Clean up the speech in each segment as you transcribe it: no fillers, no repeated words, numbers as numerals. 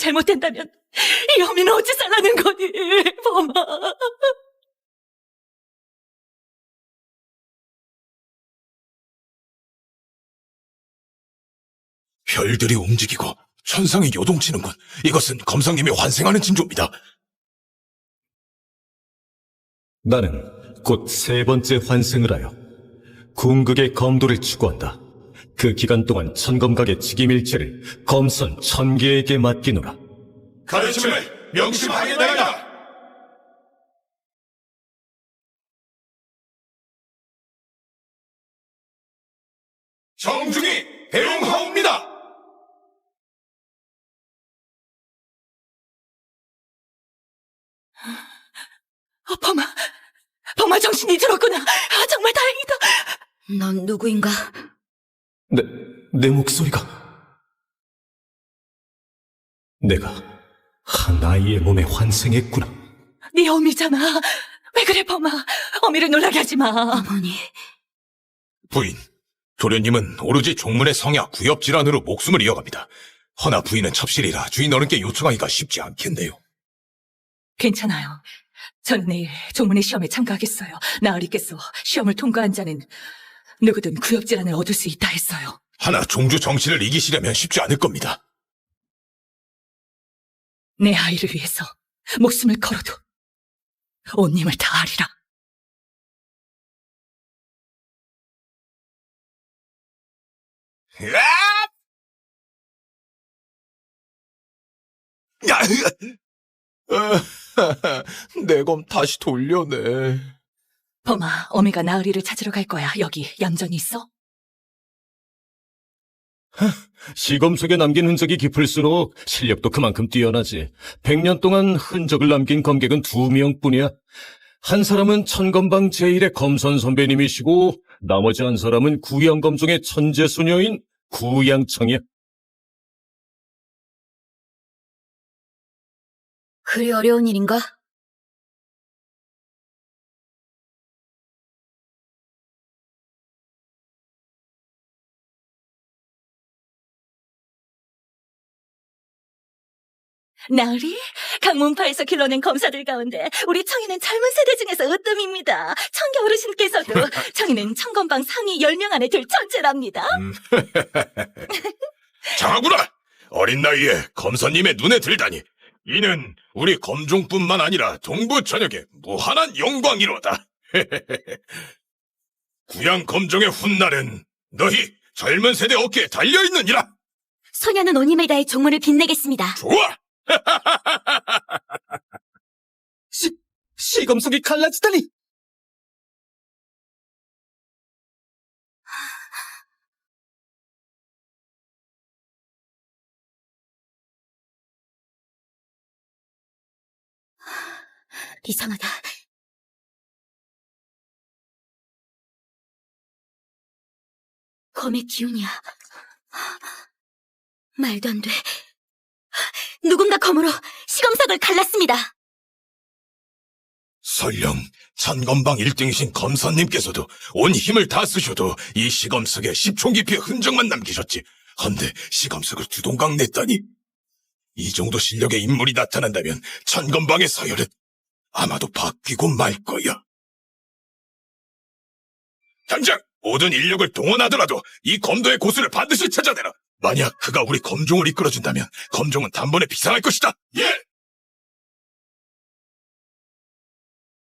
잘못된다면 이 어미는 어찌 살라는 거니, 범아. 별들이 움직이고 천상이 요동치는군. 이것은 검성님이 환생하는 징조입니다. 나는 곧 세 번째 환생을 하여 궁극의 검도를 추구한다. 그 기간 동안 천검각의 직임일체를 검선 천개에게 맡기노라. 가르침을 명심하겠나이다. 정중히 배웅하옵니다. 범아 정신이 들었구나. 정말 다행이다. 넌 누구인가? 내 목소리가. 내가 한 아이의 몸에 환생했구나. 네 어미잖아. 왜 그래, 범아. 어미를 놀라게 하지 마. 어머니, 부인, 도련님은 오로지 종문의 성야 구엽 질환으로 목숨을 이어갑니다. 허나 부인은 첩실이라 주인 어른께 요청하기가 쉽지 않겠네요. 괜찮아요. 저는 내일 종문의 시험에 참가하겠어요. 나으리께서 시험을 통과한 자는 누구든 구엽질환을 얻을 수 있다 했어요. 하나 종주 정신을 이기시려면 쉽지 않을 겁니다. 내 아이를 위해서 목숨을 걸어도 온님을 다하리라. 내 검 다시 돌려내. 범아, 어미가 나으리를 찾으러 갈 거야. 여기 얌전히 있어? 시검 속에 남긴 흔적이 깊을수록 실력도 그만큼 뛰어나지. 100년 동안 흔적을 남긴 검객은 2명뿐이야. 한 사람은 천검방 제1의 검선 선배님이시고 나머지 한 사람은 구양검종의 천재 소녀인 구양청이야. 그리 어려운 일인가? 나으리? 강문파에서 길러낸 검사들 가운데 우리 청이는 젊은 세대 중에서 으뜸입니다. 청계 어르신께서도 청이는 청검방 상위 10명 안에 들 천재랍니다. 장하구나! 어린 나이에 검사님의 눈에 들다니. 이는 우리 검종뿐만 아니라 동부 전역의 무한한 영광이로다. 구양 검종의 훗날은 너희 젊은 세대 어깨에 달려있느니라. 소녀는 온 힘을 다해 종문을 빛내겠습니다. 좋아! 시검속이 갈라지다니! 이상하다. 검의 기운이야. 말도 안 돼. 누군가 검으로 시검석을 갈랐습니다. 설령 천검방 1등이신 검사님께서도 온 힘을 다 쓰셔도 이 시검석에 10초 깊이의 흔적만 남기셨지. 헌데 시검석을 두 동강 냈다니. 이 정도 실력의 인물이 나타난다면 천검방의 서열은 아마도 바뀌고 말 거야. 당장 모든 인력을 동원하더라도 이 검도의 고수를 반드시 찾아내라. 만약 그가 우리 검종을 이끌어준다면 검종은 단번에 비상할 것이다. 예!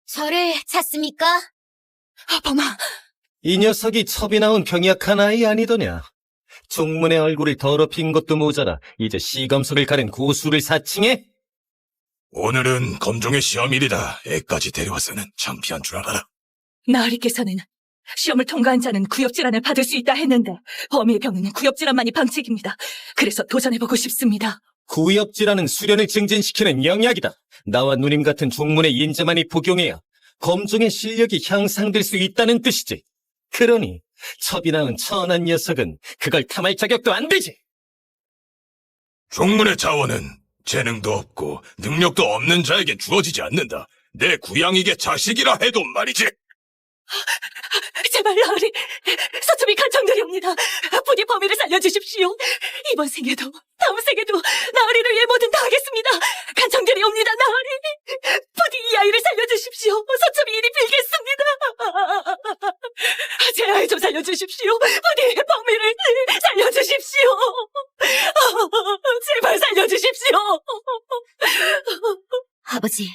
저를 찾습니까? 범아, 이 녀석이 첩이 나온 병약한 아이 아니더냐. 종문의 얼굴을 더럽힌 것도 모자라 이제 시검석을 가른 고수를 사칭해? 오늘은 검종의 시험일이다. 애까지 데려와서는 창피한 줄 알아라. 나으리께서는 시험을 통과한 자는 구엽질환을 받을 수 있다 했는데 범이의 병은 구엽질환만이 방책입니다. 그래서 도전해보고 싶습니다. 구엽질환은 수련을 증진시키는 영약이다. 나와 누님 같은 종문의 인재만이 복용해야 검종의 실력이 향상될 수 있다는 뜻이지. 그러니 첩이 낳은 천한 녀석은 그걸 탐할 자격도 안 되지. 종문의 자원은 재능도 없고 능력도 없는 자에게 주어지지 않는다. 내 구양이게 자식이라 해도 말이지. 제발 나으리, 서초비 간청드리옵니다. 부디 범인을 살려주십시오. 이번 생에도 다음 생에도 나으리를 위해 뭐든 다 하겠습니다. 간청드리옵니다, 나으리. 부디 이 아이를 살려주십시오. 서초비 일이 빌겠습니다. 제 아이 좀 살려주십시오. 부디 범인을 살려주십시오. 제발 살려주십시오. 아버지,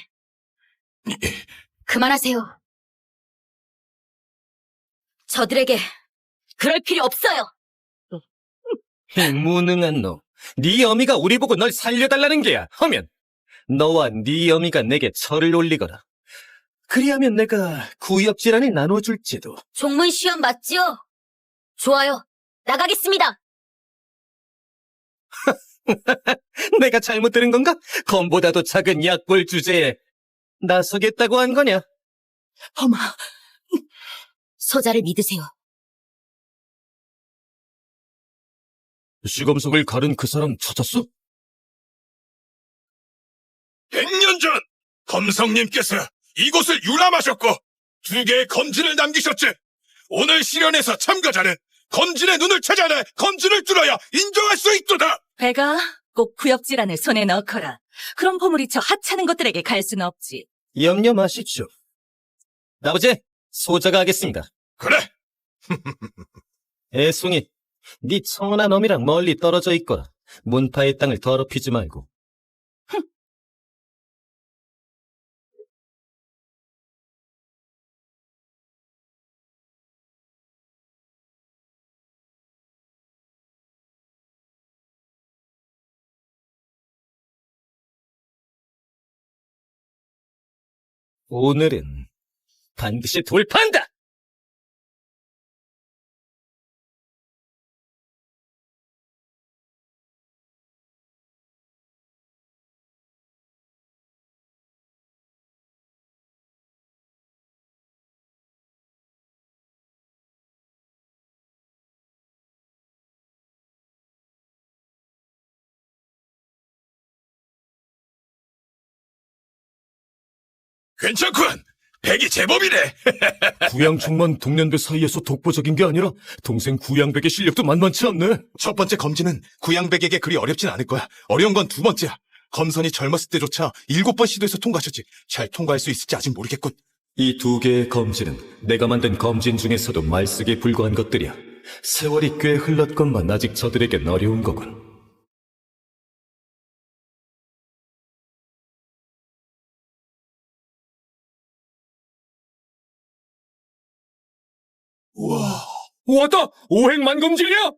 그만하세요. 저들에게 그럴 필요 없어요. 이 무능한 놈. 네 어미가 우리 보고 널 살려달라는 게야. 하면 너와 네 어미가 내게 철을 올리거라. 그리하면 내가 구역 질환을 나눠줄지도. 종문 시험 맞지요? 좋아요. 나가겠습니다. 내가 잘못 들은 건가? 검보다도 작은 약볼 주제에 나서겠다고 한 거냐? 어마, 소자를 믿으세요. 시검석을 가른 그 사람 찾았어? 100년 전 검성님께서 이곳을 유람하셨고 2개의 검진을 남기셨지. 오늘 실현에서 참가자는 검진의 눈을 찾아내 검진을 뚫어야 인정할 수 있도다. 배가 꼭 구역질환을 손에 넣거라. 그런 보물이 저 하찮은 것들에게 갈 수는 없지. 염려 마십시오. 아버지, 소자가 하겠습니다. 그래. 애송이, 네 청혼한 어미랑 멀리 떨어져 있거라. 문파의 땅을 더럽히지 말고. 오늘은 반드시 돌파한다! 괜찮군. 백이 제법이네. 구양충만 동년배 사이에서 독보적인 게 아니라 동생 구양백의 실력도 만만치 않네. 첫 번째 검진은 구양백에게 그리 어렵진 않을 거야. 어려운 건 2번째야. 검선이 젊었을 때조차 7번 시도해서 통과하셨지. 잘 통과할 수 있을지 아직 모르겠군. 이 2개의 검진은 내가 만든 검진 중에서도 말쓰기에 불과한 것들이야. 세월이 꽤 흘렀건만 아직 저들에겐 어려운 거군. 우와. 왔다! 오행만검질이야!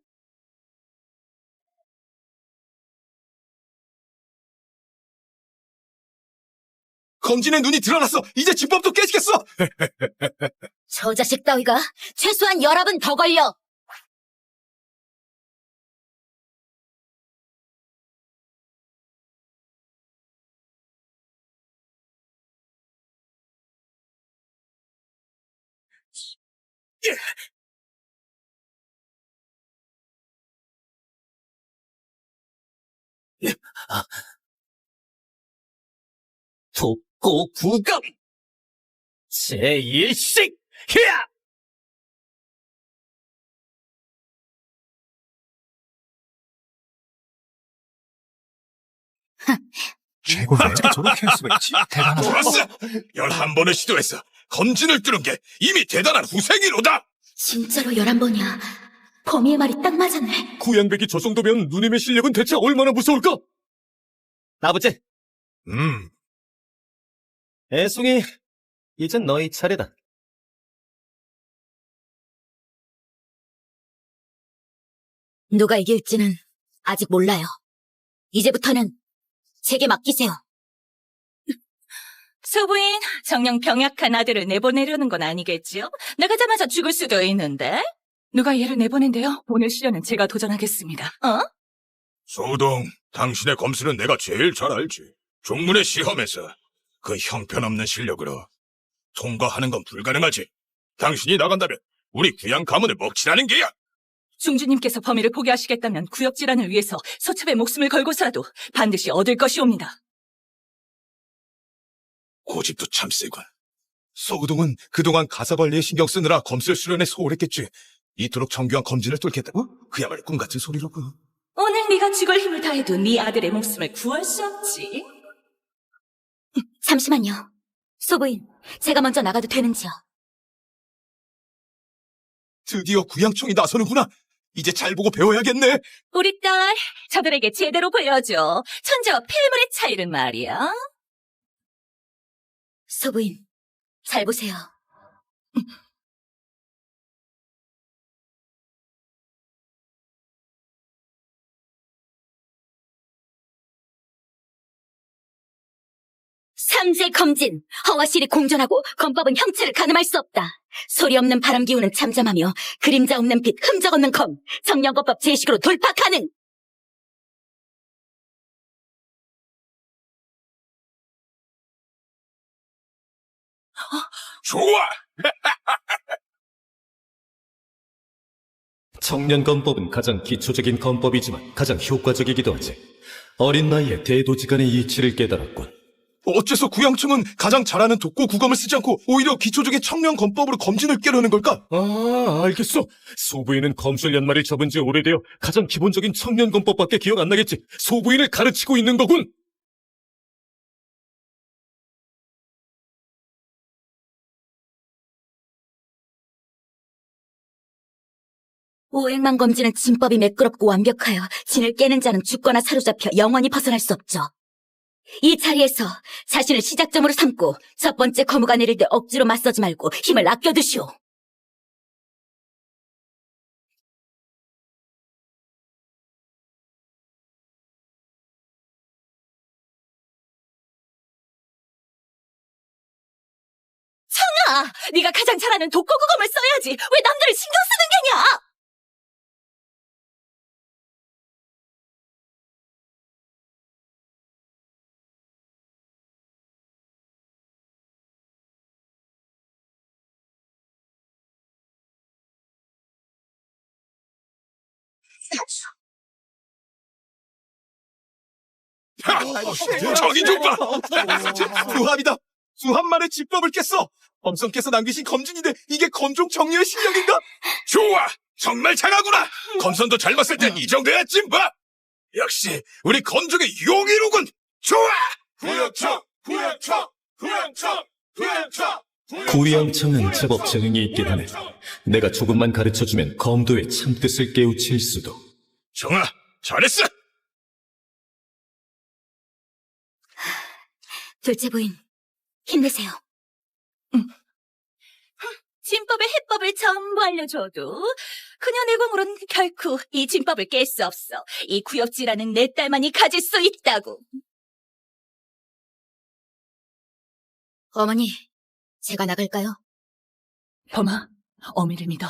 검진의 눈이 드러났어. 이제 진법도 깨지겠어. 저 자식 따위가 최소한 11은 더 걸려. 독고 구검! 제1식! 히야! 최고 어떻게 저렇게 할 수가 있지? 대단하다. 좋았어. 11번을 시도해서 검진을 뚫은 게 이미 대단한 후생이로다. 진짜로 11번이야. 범이의 말이 딱 맞았네. 구양백이 저 정도면 누님의 실력은 대체 얼마나 무서울까? 아버지, 애송이, 이젠 너희 차례다. 누가 이길지는 아직 몰라요. 이제부터는 제게 맡기세요. 소부인, 정녕 병약한 아들을 내보내려는 건 아니겠지요? 나가자마자 죽을 수도 있는데. 누가 얘를 내보낸대요? 오늘 시련은 제가 도전하겠습니다. 소동, 당신의 검수는 내가 제일 잘 알지. 종문의 시험에서 그 형편없는 실력으로 통과하는 건 불가능하지. 당신이 나간다면 우리 귀양 가문을 먹칠하는 게야. 중주님께서 범위를 포기하시겠다면 구역 질환을 위해서 소첩의 목숨을 걸고서라도 반드시 얻을 것이옵니다. 고집도 참 세군. 서우동은 그동안 가사 관리에 신경 쓰느라 검술 수련에 소홀했겠지. 이토록 정교한 검진을 뚫겠다고? 그야말로 꿈 같은 소리로군. 오늘 네가 죽을 힘을 다해도 네 아들의 목숨을 구할 수 없지. 잠시만요. 소부인, 제가 먼저 나가도 되는지요? 드디어 구양청이 나서는구나. 이제 잘 보고 배워야겠네. 우리 딸, 저들에게 제대로 보여줘. 천재와 필물의 차이를 말이야. 소부인, 잘 보세요. 삼재 검진, 허와실이 공존하고 검법은 형체를 가늠할 수 없다. 소리 없는 바람 기운은 잠잠하며 그림자 없는 빛, 흔적 없는 검, 정령검법 제식으로 돌파 가능. 좋아! 청년검법은 가장 기초적인 검법이지만 가장 효과적이기도 하지. 어린 나이에 대도지간의 이치를 깨달았군. 어째서 구양청은 가장 잘하는 독고 구검을 쓰지 않고 오히려 기초적인 청년 검법으로 검진을 깨려는 걸까? 아, 알겠어. 소부인은 검술 연말을 접은 지 오래되어 가장 기본적인 청년검법밖에 기억 안 나겠지. 소부인을 가르치고 있는 거군. 오행만 검진은 진법이 매끄럽고 완벽하여 진을 깨는 자는 죽거나 사로잡혀 영원히 벗어날 수 없죠. 이 자리에서 자신을 시작점으로 삼고 첫 번째 거무가 내릴 때 억지로 맞서지 말고 힘을 아껴두시오. 청아, 네가 가장 잘하는 독고구검을 써야지. 왜 남들을 신경 쓰는 게냐? 저기 좀 봐! 수합이다. 수합만의 지법을 깼어. 범성께서 남기신 검진인데 이게 검종 정리의 실력인가? 좋아! 정말 잘하구나! 검선도 젊었을 땐 이 정도였지 뭐! 역시 우리 건족의 용이로군! 좋아! 구양청! 구양청! 구양청! 구양청! 구양청은 제법 재능이 있긴 하네. 내가 조금만 가르쳐주면 검도의 참뜻을 깨우칠 수도. 정아, 잘했어! 둘째 부인, 힘내세요. 진법의 해법을 전부 알려줘도 그녀 내공으로는 결코 이 진법을 깰 수 없어. 이 구엽지라는 내 딸만이 가질 수 있다고. 어머니, 제가 나갈까요? 범아, 어미를 믿어.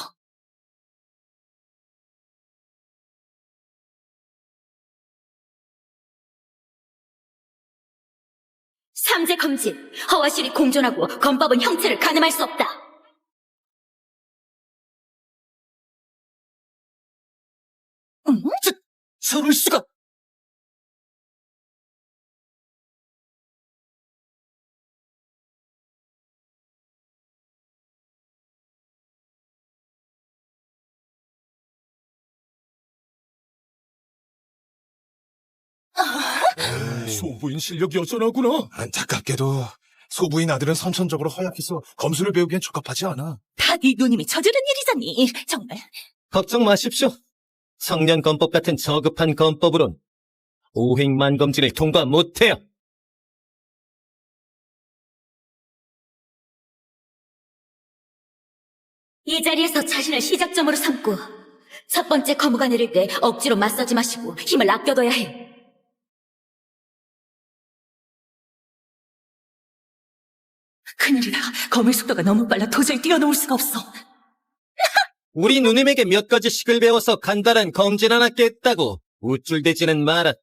삼재 검진, 허와실이 공존하고 검법은 형체를 가늠할 수 없다. 저럴 수가! 소부인 실력이 여전하구나. 안타깝게도 소부인 아들은 선천적으로 허약해서 검술을 배우기엔 적합하지 않아. 다 네 누님이 저지른 일이잖니. 정말. 걱정 마십시오. 청년검법 같은 저급한 검법으론 오행만검진을 통과 못해요. 이 자리에서 자신을 시작점으로 삼고 첫 번째 거무가 내릴 때 억지로 맞서지 마시고 힘을 아껴둬야 해. 큰일이다. 검의 속도가 너무 빨라 도저히 뛰어넘을 수가 없어. 우리 누님에게 몇 가지씩을 배워서 간단한 검진 하나 깼다고 우쭐대지는 마라.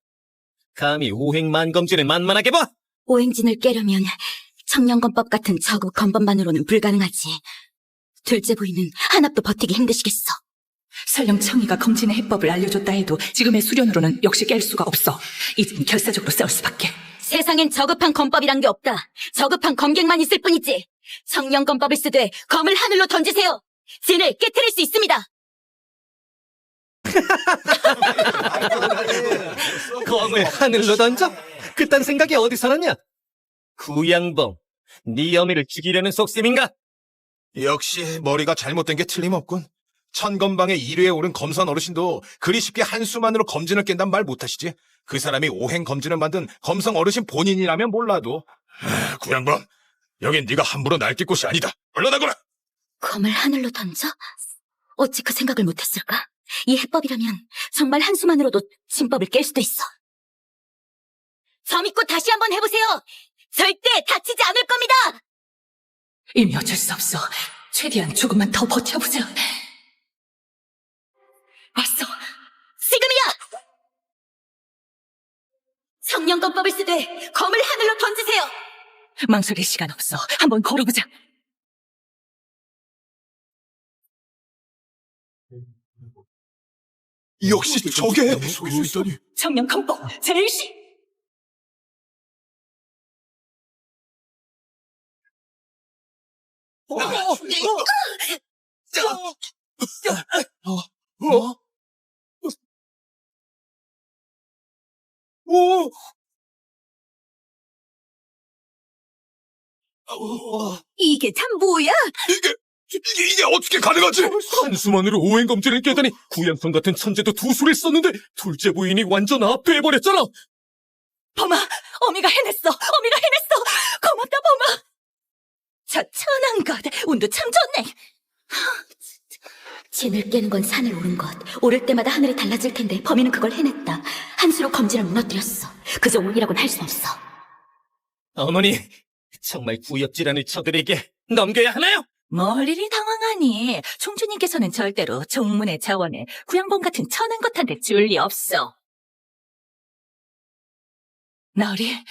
감히 오행만검진을 만만하게 봐! 오행진을 깨려면 청년검법 같은 저급 검법만으로는 불가능하지. 둘째 부인은 한 합도 버티기 힘드시겠어. 설령 청이가 검진의 해법을 알려줬다 해도 지금의 수련으로는 역시 깰 수가 없어. 이젠 결사적으로 싸울 수밖에. 세상엔 저급한 검법이란 게 없다. 저급한 검객만 있을 뿐이지. 청령검법을 쓰되 검을 하늘로 던지세요. 진을 깨트릴 수 있습니다. 검을 하늘로 던져? 그딴 생각이 어디서 났냐? 구양봉, 네 어미를 죽이려는 속셈인가? 역시 머리가 잘못된 게 틀림없군. 천건방의 1위에 오른 검선 어르신도 그리 쉽게 한수만으로 검진을 깬단 말 못하시지. 그 사람이 오행 검진을 만든 검성 어르신 본인이라면 몰라도. 구양범, 여긴 네가 함부로 날뛸 곳이 아니다. 물러나거라. 검을 하늘로 던져? 어찌 그 생각을 못했을까? 이 해법이라면 정말 한수만으로도 진법을 깰 수도 있어. 저 믿고 다시 한번 해보세요. 절대 다치지 않을 겁니다. 이미 어쩔 수 없어. 최대한 조금만 더 버텨보자. 왔어. 지금이야! 청령검법을 쓰되 검을 하늘로 던지세요. 망설일 시간 없어. 한번 걸어보자. 역시 저게! 속일 수 있다니. 청년검법 제일시. 이게 참 뭐야? 이게 어떻게 가능하지? 한수만으로 오행 검진을 깨다니 구양성 같은 천재도 두 수를 썼는데 둘째 부인이 완전 압도해버렸잖아. 범아, 어미가 해냈어. 어미가 해냈어. 고맙다, 범아. 저 천한 것, 운도 참 좋네. 진을 깨는 건 산을 오른 것. 오를 때마다 하늘이 달라질 텐데 범인은 그걸 해냈다. 한 수로 검진을 무너뜨렸어. 그저 운이라고는 할 수 없어. 어머니, 정말 구역질환을 저들에게 넘겨야 하나요? 뭘 이리 당황하니. 총주님께서는 절대로 종문의 자원에 구양봉 같은 천한 것한테 줄 리 없어. 나으리,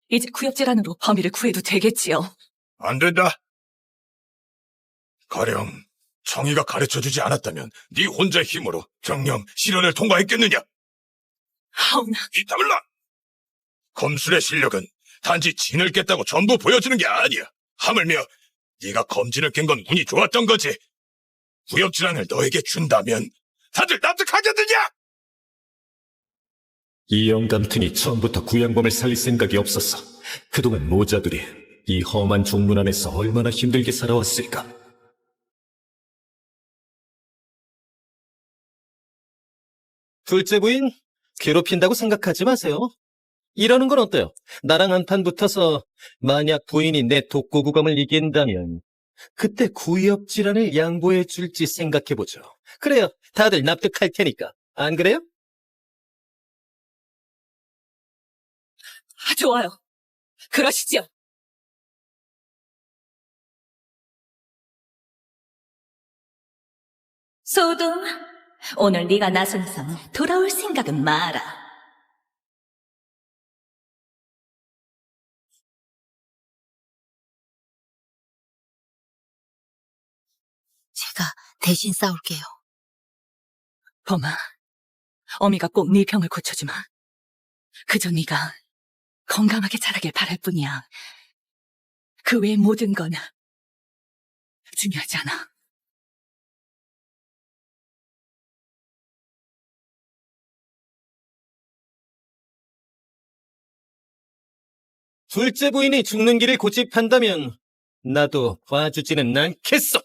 이제 구역질환으로 범인을 구해도 되겠지요. 안 된다. 가령 정의가 가르쳐주지 않았다면 네 혼자 힘으로 정령 시련을 통과했겠느냐? 하오나, 이타물라! 검술의 실력은 단지 진을 깼다고 전부 보여주는 게 아니야. 하물며 네가 검진을 깬 건 운이 좋았던 거지. 구역질환을 너에게 준다면 다들 납득하겠느냐? 이 영감튼이 처음부터 구양범을 살릴 생각이 없었어. 그동안 모자들이 이 험한 종문 안에서 얼마나 힘들게 살아왔을까. 둘째 부인, 괴롭힌다고 생각하지 마세요. 이러는 건 어때요? 나랑 한판 붙어서 만약 부인이 내 독고구검을 이긴다면 그때 구역질환을 양보해 줄지 생각해보죠. 그래요. 다들 납득할 테니까. 안 그래요? 좋아요. 그러시죠. 소동, 오늘 네가 나선 이상 돌아올 생각은 마라. 제가 대신 싸울게요. 범아, 어미가 꼭 네 병을 고쳐주마. 그저 네가 건강하게 자라길 바랄 뿐이야. 그 외의 모든 건 중요하지 않아. 둘째 부인이 죽는 길을 고집한다면 나도 봐주지는 않겠어.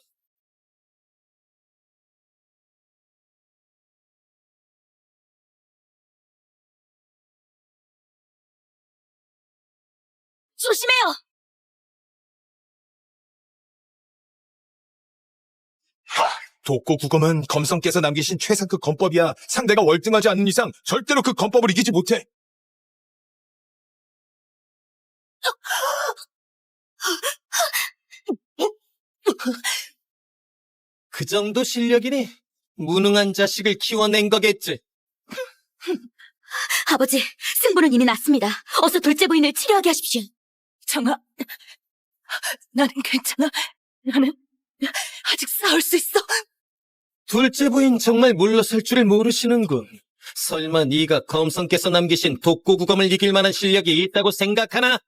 조심해요! 독고구검은 검성께서 남기신 최상급 검법이야. 상대가 월등하지 않는 이상 절대로 그 검법을 이기지 못해. 그 정도 실력이니 무능한 자식을 키워낸 거겠지. 아버지, 승부는 이미 났습니다. 어서 둘째 부인을 치료하게 하십시오. 정아, 나는 괜찮아. 나는 아직 싸울 수 있어. 둘째 부인 정말 물러설 줄을 모르시는군. 설마 네가 검성께서 남기신 독고구검을 이길 만한 실력이 있다고 생각하나?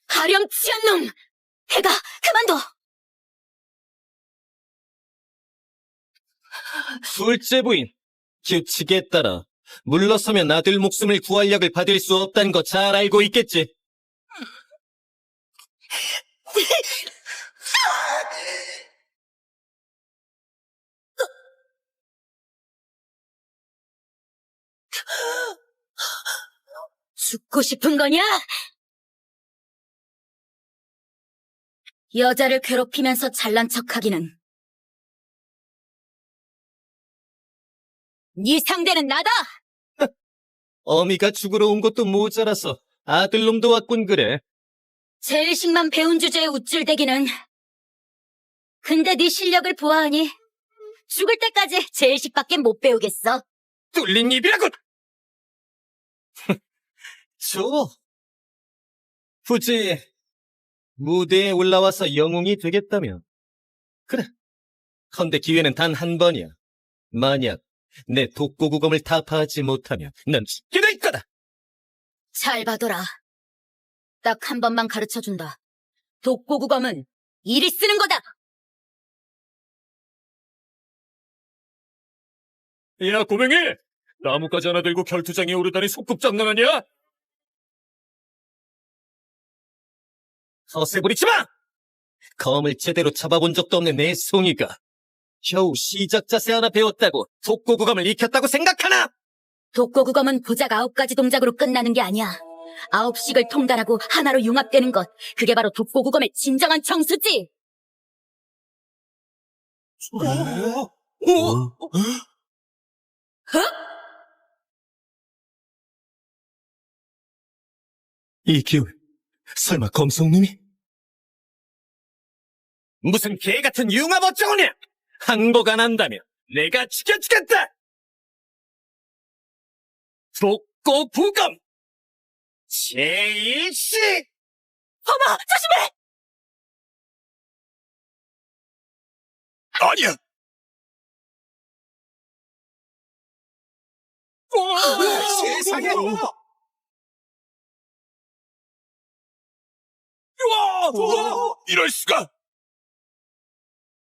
가렴치한 놈! 해가 그만둬! 둘째 부인, 규칙에 따라 물러서면 아들 목숨을 구할 약을 받을 수 없다는 거 잘 알고 있겠지? 죽고 싶은 거냐? 여자를 괴롭히면서 잘난 척하기는 네 상대는 나다! 어미가 죽으러 온 것도 모자라서 아들놈도 왔군 그래. 제일식만 배운 주제에 우쭐대기는. 근데 네 실력을 보아하니 죽을 때까지 제일식밖에 못 배우겠어. 뚫린 입이라고! 좋아. 굳이 무대에 올라와서 영웅이 되겠다면 그래. 헌데 기회는 단 한 번이야. 만약 내 독고구검을 타파하지 못하면 넌 죽게 될 거다. 잘 봐둬라. 딱 한 번만 가르쳐준다. 독고구검은 이리 쓰는 거다! 야 고맹이! 나뭇가지 하나 들고 결투장에 오르다니 속꿉장난하냐? 허세 부리지 마! 검을 제대로 잡아본 적도 없는 내 송이가 겨우 시작 자세 하나 배웠다고 독고구검을 익혔다고 생각하나? 독고구검은 고작 9가지 동작으로 끝나는 게 아니야. 9식을 통달하고 하나로 융합되는 것. 그게 바로 독고구검의 진정한 정수지! 이 기운, 설마 검성님이? 무슨 개 같은 융합 어쩌고냐! 항복 안 한다면 내가 죽여주겠다! 독고구검! 제1식! 범아, 조심해! 아니야! 세상에! 이럴 수가!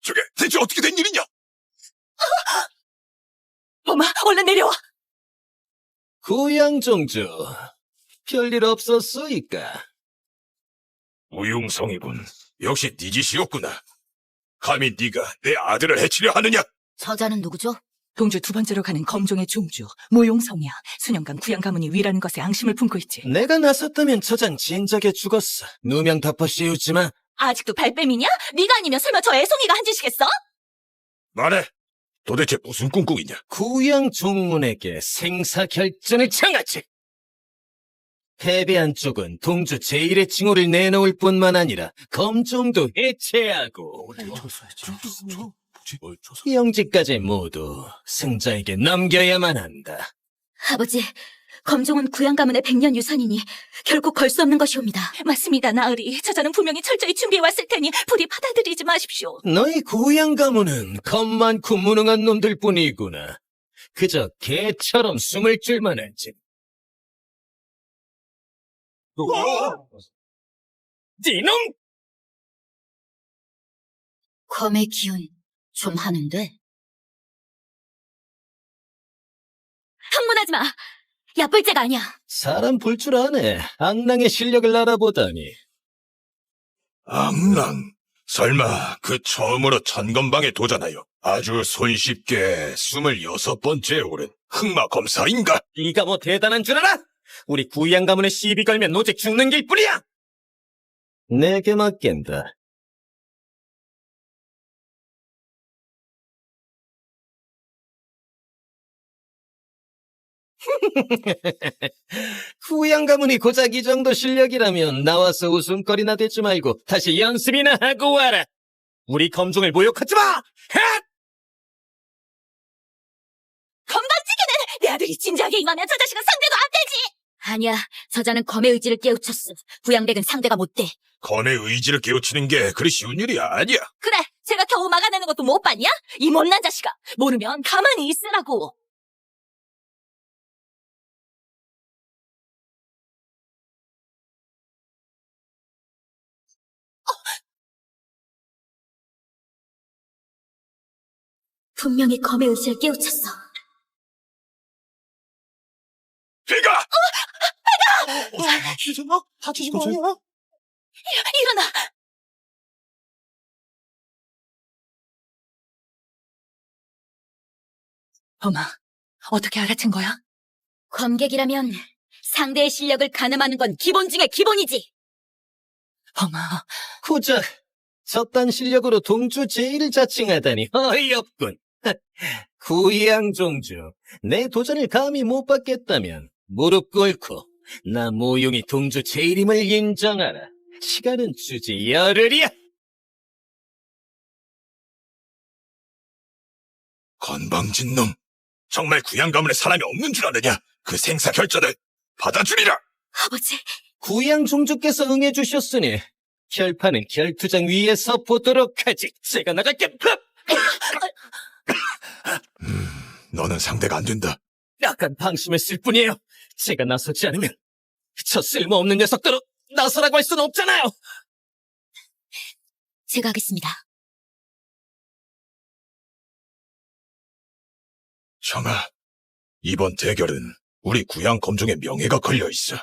저게 대체 어떻게 된 일이냐? 범아, 얼른 내려와! 구양종주, 별일 없었소이까? 무용성이군. 역시 네 짓이었구나. 감히 네가 내 아들을 해치려 하느냐? 저자는 누구죠? 동주 두 번째로 가는 검종의 종주, 모용성이야. 수년간 구양 가문이 위라는 것에 앙심을 품고 있지. 내가 나섰다면 저잔 진작에 죽었어. 누명 덮어 씌우지마. 아직도 발뺌이냐? 네가 아니면 설마 저 애송이가 한 짓이겠어? 말해. 도대체 무슨 꿍꿍이냐? 구양 종문에게 생사 결전을 청하지. 패배한 쪽은 동주 제1의 징후를 내놓을 뿐만 아니라 검종도 해체하고 영지까지 모두 승자에게 넘겨야만 한다. 아버지, 검종은 구양 가문의 100년 유산이니 결코 걸 수 없는 것이옵니다. 맞습니다, 나으리. 저자는 분명히 철저히 준비해왔을 테니 부디 받아들이지 마십시오. 너희 구양 가문은 겁 많고 무능한 놈들 뿐이구나. 그저 개처럼 숨을 줄만 하지. 니놈! 검의 기운 좀 하는데. 흥분하지 마! 얕볼자가 아니야. 사람 볼 줄 아네. 악랑의 실력을 알아보다니. 악랑. 설마 그 처음으로 천건방에 도전하여 아주 손쉽게 26번째에 오른 흑마 검사인가? 네가 뭐 대단한 줄 알아? 우리 구양 가문에 시비 걸면 오직 죽는 길 뿐이야! 내게 맡긴다. 구양 가문이 고작 이 정도 실력이라면 나와서 웃음거리나 대지 말고 다시 연습이나 하고 와라. 우리 검종을 모욕하지 마! 헷! 건방지게는 내 아들이 진지하게 임하면 저 자식은 상대도 안 되지! 아니야, 저자는 검의 의지를 깨우쳤어. 구양백은 상대가 못 돼. 검의 의지를 깨우치는 게 그리 쉬운 일이 아니야. 그래, 제가 겨우 막아내는 것도 못 봤냐? 이 못난 자식아, 모르면 가만히 있으라고. 분명히 검의 의지를 깨우쳤어. 배가! 다치지 마요. 일어나! 범아, 어떻게 알아챈 거야? 검객이라면 상대의 실력을 가늠하는 건 기본 중에 기본이지. 범아, 고작 저딴 실력으로 동주 제의를 자칭하다니 어이없군. 구양종주, 내 도전을 감히 못 받겠다면 무릎 꿇고 나 모용이 동주 제일임을 인정하라. 시간은 주지 열흘이야. 건방진 놈. 정말 구양 가문에 사람이 없는 줄 아느냐? 그 생사 결전을 받아주리라. 아버지, 구양종주께서 응해주셨으니 결판은 결투장 위에서 보도록 하지. 제가 나갈게. 너는 상대가 안 된다. 약간 방심했을 뿐이에요. 제가 나서지 않으면 저 쓸모없는 녀석들로 나서라고 할 수는 없잖아요. 제가 하겠습니다. 정아, 이번 대결은 우리 구양 검종의 명예가 걸려 있어.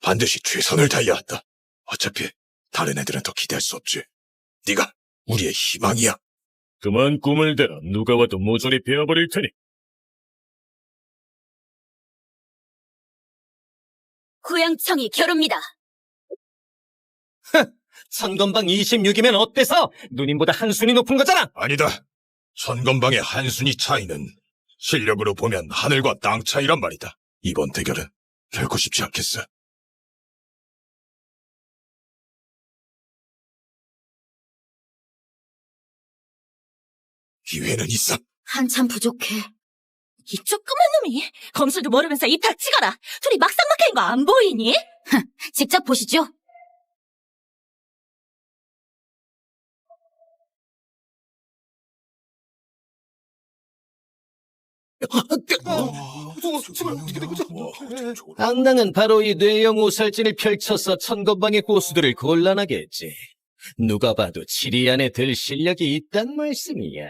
반드시 최선을 다해야 한다. 어차피 다른 애들은 더 기대할 수 없지. 네가 우리의 희망이야. 그만 꿈을 대라. 누가 와도 모조리 베어버릴 테니. 구양청이 겨룹니다. 선건방 26이면 어때서? 누님보다 한 순위 높은 거잖아. 아니다. 천건방의 한 순위 차이는 실력으로 보면 하늘과 땅 차이란 말이다. 이번 대결은 결코 쉽지 않겠어. 기회는 있어. 한참 부족해. 이 조그만 놈이 검술도 모르면서 입 닥치거라. 둘이 막상막하인 거 안 보이니? 직접 보시죠. 악당은 바로 이 뇌형 오살진을 펼쳐서 천건방의 고수들을 곤란하게 했지. 누가 봐도 7위 안에 들 실력이 있단 말씀이야.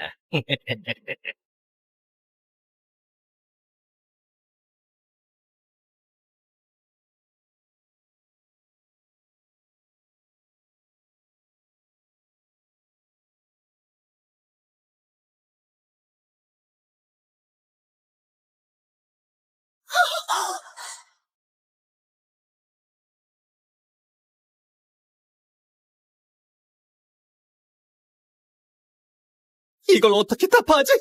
이걸 어떻게 답하지?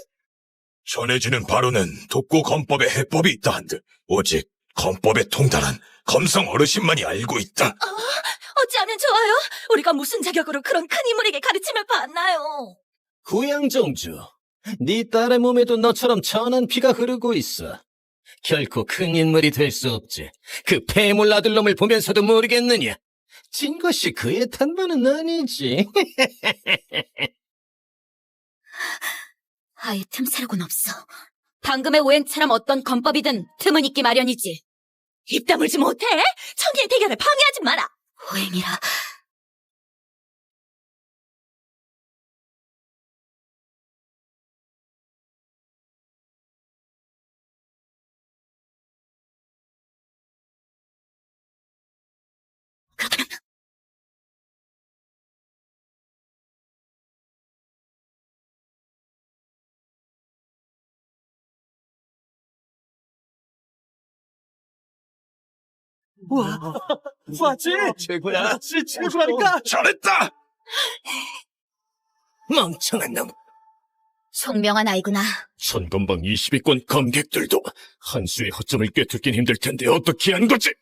전해지는 바로는 독고 검법에 해법이 있다 한듯 오직 검법에 통달한 검성 어르신만이 알고 있다. 어찌하면 좋아요? 우리가 무슨 자격으로 그런 큰 인물에게 가르침을 받나요? 구양정주, 네 딸의 몸에도 너처럼 천한 피가 흐르고 있어. 결코 큰 인물이 될 수 없지. 그 폐물 아들놈을 보면서도 모르겠느냐? 진 것이 그의 탄반은 아니지. 아예 틈새라곤 없어. 방금의 오행처럼 어떤 검법이든 틈은 있기 마련이지. 입 다물지 못해? 청기의 대결을 방해하지 마라. 오행이라. 그렇다면 맞지? 최고야. 최고라니까. 잘했다! 멍청한 놈. 총명한 아이구나. 선건방 20위권 검객들도 한 수의 허점을 꿰뚫긴 힘들 텐데 어떻게 한 거지?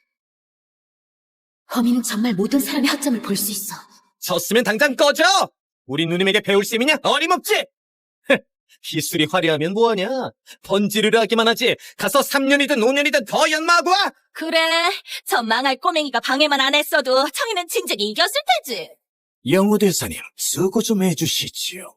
범인은 정말 모든 사람의 허점을 볼 수 있어. 졌으면 당장 꺼져! 우리 누님에게 배울 셈이냐? 어림없지! 기술이 화려하면 뭐하냐? 번지르르 하기만 하지. 가서 3년이든 5년이든 더 연마하고 와! 그래, 저 망할 꼬맹이가 방해만 안 했어도 청이는 진작에 이겼을 테지. 영우 대사님, 수고 좀 해주시지요.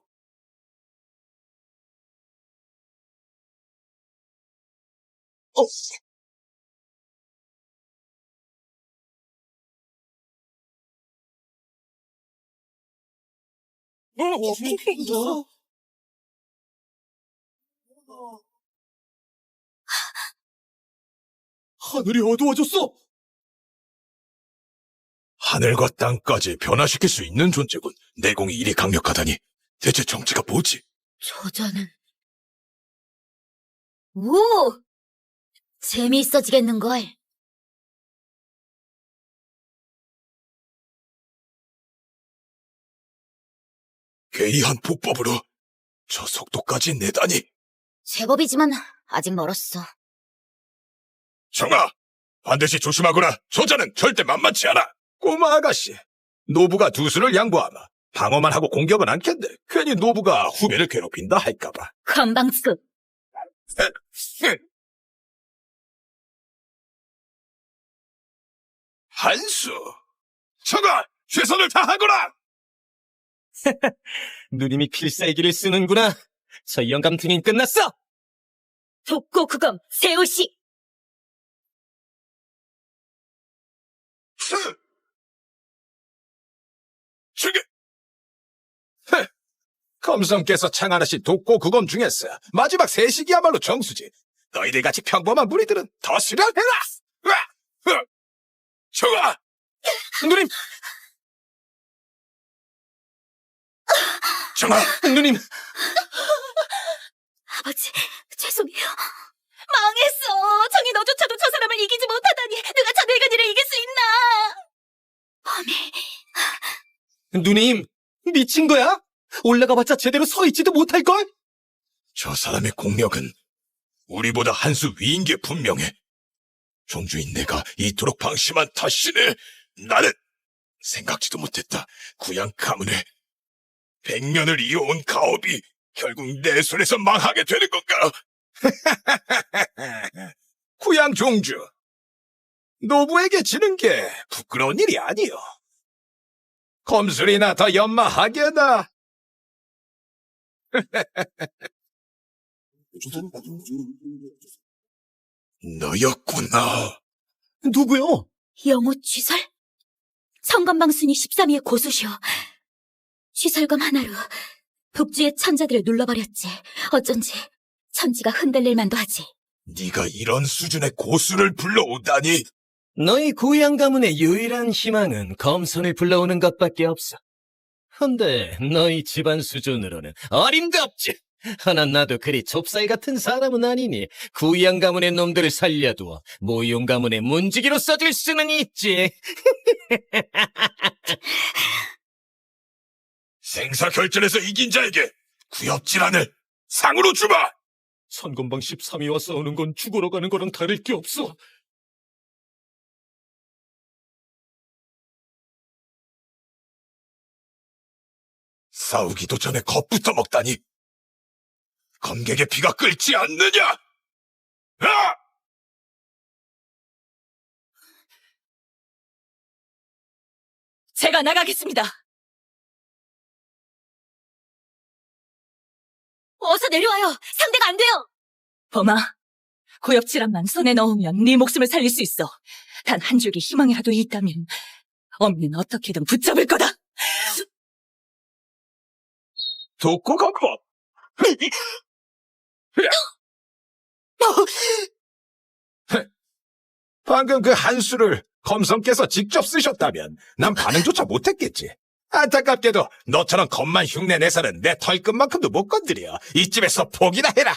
하늘이 어두워졌어! 하늘과 땅까지 변화시킬 수 있는 존재군. 내공이 이리 강력하다니. 대체 정체가 뭐지? 저자는. 오! 재미있어지겠는걸. 괴이한 보법으로 저 속도까지 내다니. 제법이지만 아직 멀었어. 정아, 반드시 조심하거라. 저자는 절대 만만치 않아. 꼬마 아가씨, 노부가 두수를 양보하마. 방어만 하고 공격은 않겠네. 괜히 노부가 후배를 괴롭힌다 할까봐. 건방스. 한수, 정아, 최선을 다하거라. 누님이 필살기를 쓰는구나. 저 영감 등인 끝났어! 독고구검 세우시. 저게 검성께서 창하나신 독고 구검 중에서 마지막 세식이야말로 정수지. 너희들 같이 평범한 무리들은 더 수련해라. 정아, 누님! 정아, 누님! 아버지, 죄송해요. 망했어. 청이 너조차도 저 사람을 이기지 못하다니 누가 저 늙은이를 이길 수 있나? 누님! 미친 거야? 올라가봤자 제대로 서 있지도 못할걸? 저 사람의 공력은 우리보다 한 수 위인 게 분명해. 종주인 내가 이토록 방심한 탓이네. 나는 생각지도 못했다. 구양 가문에 100년을 이어온 가업이 결국 내 손에서 망하게 되는 건가? 구양 종주, 노부에게 지는 게 부끄러운 일이 아니요. 검술이나 더 연마하게나. 너였구나. 누구요? 영호 취설? 성검방순이 13위의 고수시오. 취설검 하나로 북주의 천자들을 눌러버렸지. 어쩐지 천지가 흔들릴 만도 하지. 네가 이런 수준의 고수를 불러오다니. 너희 고향 가문의 유일한 희망은 검선을 불러오는 것밖에 없어. 헌데 너희 집안 수준으로는 어림도 없지. 하나 나도 그리 좁쌀 같은 사람은 아니니 구양 가문의 놈들을 살려두어 모용 가문의 문지기로 써줄 수는 있지. 생사결전에서 이긴 자에게 구엽질환을 상으로 주마. 선건방 13위와 싸우는 건 죽으러 가는 거랑 다를 게 없어. 싸우기도 전에 겁부터 먹다니. 검객의 피가 끓지 않느냐? 아! 제가 나가겠습니다. 어서 내려와요. 상대가 안 돼요. 범아, 고엽질환만 손에 넣으면 네 목숨을 살릴 수 있어. 단 한 줄기 희망이라도 있다면 엄니는 어떻게든 붙잡을 거다. 독고 검법. 방금 그 한 수를 검성께서 직접 쓰셨다면 난 반응조차 못했겠지. 안타깝게도 너처럼 겁만 흉내 내서는 내 털끝만큼도 못 건드려. 이쯤에서 포기나 해라.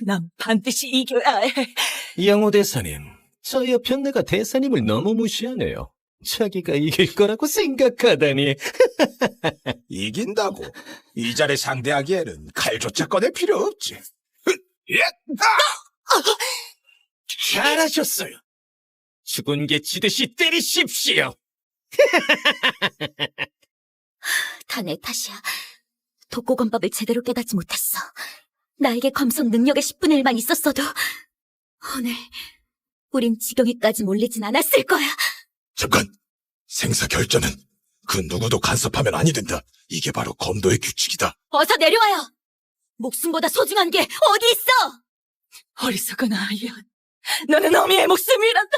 난 반드시 이겨야 해. 영호 대사님, 저 옆편 내가 대사님을 너무 무시하네요. 자기가 이길 거라고 생각하다니. 이긴다고? 이 자를 상대하기에는 칼조차 꺼낼 필요 없지. 예! 잘하셨어요. 죽은 개 치듯이 때리십시오. 다 내 탓이야. 독고건법을 제대로 깨닫지 못했어. 나에게 검성 능력의 10분의 1만 있었어도 오늘 우린 지경에까지 몰리진 않았을 거야. 잠깐! 생사 결전은 그 누구도 간섭하면 아니 된다. 이게 바로 검도의 규칙이다. 어서 내려와요. 목숨보다 소중한 게 어디 있어? 어리석은 아이야. 너는 어미의 목숨이란다.